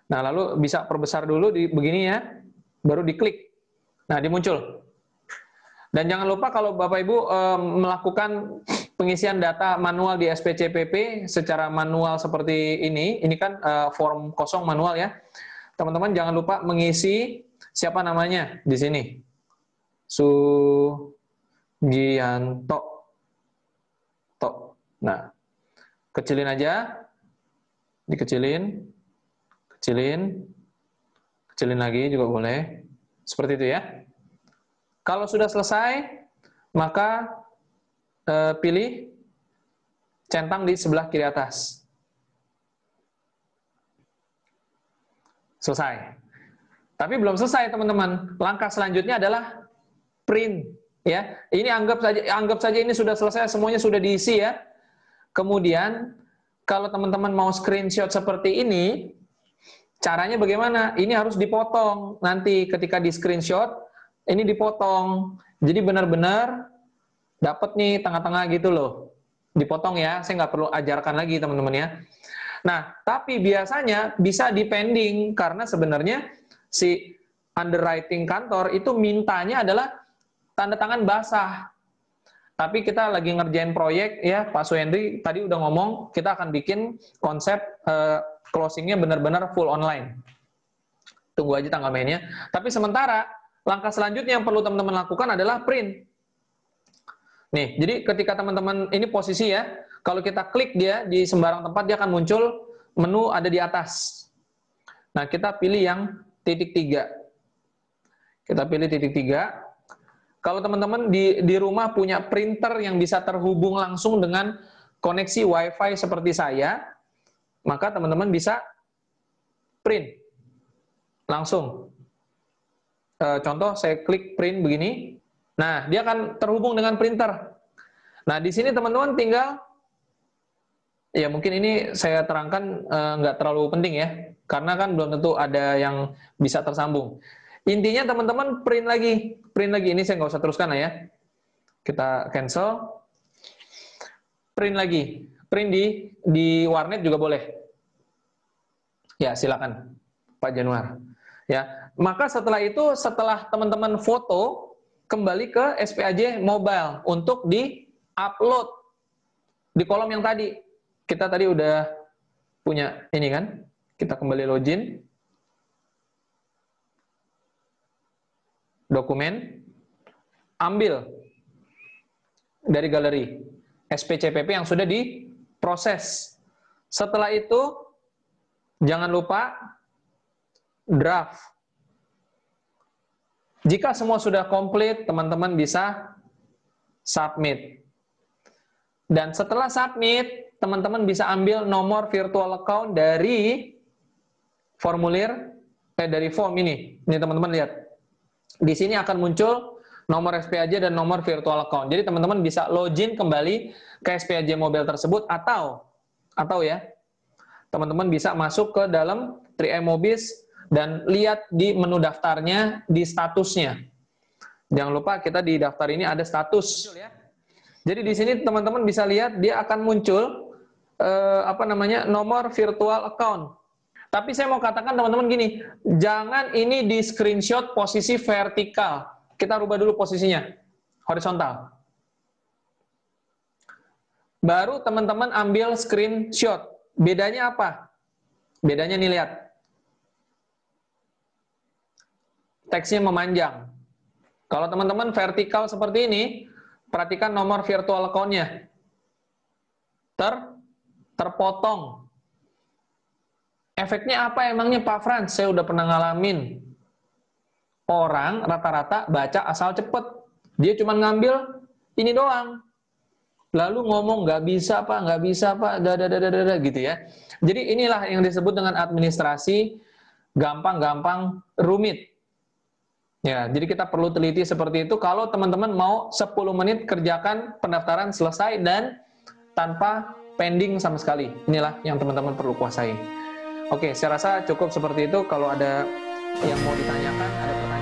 Nah, lalu bisa perbesar dulu begini ya. Baru diklik. Nah, dia muncul. Dan jangan lupa kalau Bapak Ibu melakukan pengisian data manual di SPCPP secara manual seperti ini kan form kosong manual ya. Teman-teman jangan lupa mengisi siapa namanya di sini. Sugianto. Nah, kecilin aja. Dikecilin. Kecilin lagi juga boleh. Seperti itu ya. Kalau sudah selesai, maka pilih centang di sebelah kiri atas. Selesai. Tapi belum selesai, teman-teman. Langkah selanjutnya adalah print. Ya, ini anggap saja ini sudah selesai, semuanya sudah diisi ya. Kemudian, kalau teman-teman mau screenshot seperti ini, caranya bagaimana? Ini harus dipotong. Nanti ketika di screenshot, ini dipotong. Jadi benar-benar dapat nih tengah-tengah gitu loh. Dipotong ya, saya nggak perlu ajarkan lagi teman-teman ya. Nah, tapi biasanya bisa dipending karena sebenarnya si underwriting kantor itu mintanya adalah tanda tangan basah. Tapi kita lagi ngerjain proyek ya, Pak Suhendri tadi udah ngomong kita akan bikin konsep closingnya benar-benar full online. Tunggu aja tanggal mainnya. Tapi sementara langkah selanjutnya yang perlu teman-teman lakukan adalah print. Nih, jadi ketika teman-teman ini posisi ya, kalau kita klik dia di sembarang tempat dia akan muncul menu ada di atas. Nah, kita pilih yang titik 3. Kita pilih titik 3. Kalau teman-teman di rumah punya printer yang bisa terhubung langsung dengan koneksi WiFi seperti saya, maka teman-teman bisa print langsung. Contoh saya klik print begini. Nah, dia akan terhubung dengan printer. Nah, di sini teman-teman tinggal, ya mungkin ini saya terangkan nggak terlalu penting ya, karena kan belum tentu ada yang bisa tersambung. Intinya teman-teman print lagi. Ini saya nggak usah teruskan lah ya. Kita cancel. Print lagi. Print di warnet juga boleh. Ya, silakan Pak Januar. Ya, maka setelah itu, setelah teman-teman foto, kembali ke SPAJ Mobile untuk di-upload di kolom yang tadi. Kita tadi udah punya ini kan, kita kembali login. Dokumen, ambil dari galeri SPCPP yang sudah diproses. Setelah itu, Jangan lupa draft. Jika semua sudah komplit, teman-teman bisa submit. Dan setelah submit, teman-teman bisa ambil nomor virtual account dari formulir, dari form ini. Ini teman-teman lihat. Di sini akan muncul nomor SPAJ dan nomor virtual account. Jadi teman-teman bisa login kembali ke SPAJ Mobile tersebut atau ya, teman-teman bisa masuk ke dalam 3M Mobis dan lihat di menu daftarnya, di statusnya. Jangan lupa kita di daftar ini ada status. Jadi di sini teman-teman bisa lihat dia akan muncul nomor virtual account. Tapi saya mau katakan teman-teman gini, jangan ini di screenshot posisi vertikal. Kita rubah dulu posisinya, horizontal. Baru teman-teman ambil screenshot. Bedanya apa? Bedanya nih lihat. Teksnya memanjang. Kalau teman-teman vertikal seperti ini, perhatikan nomor virtual account-nya. Terpotong. Efeknya apa emangnya Pak Frans? Saya udah pernah ngalamin. Orang rata-rata baca asal cepet. Dia cuma ngambil ini doang. Lalu ngomong nggak bisa Pak, gitu ya. Jadi inilah yang disebut dengan administrasi gampang-gampang rumit. Ya, jadi kita perlu teliti seperti itu. Kalau teman-teman mau 10 menit kerjakan pendaftaran selesai dan tanpa pending sama sekali. Inilah yang teman-teman perlu kuasai. Oke, saya rasa cukup seperti itu. Kalau ada yang mau ditanyakan, ada pertanyaan.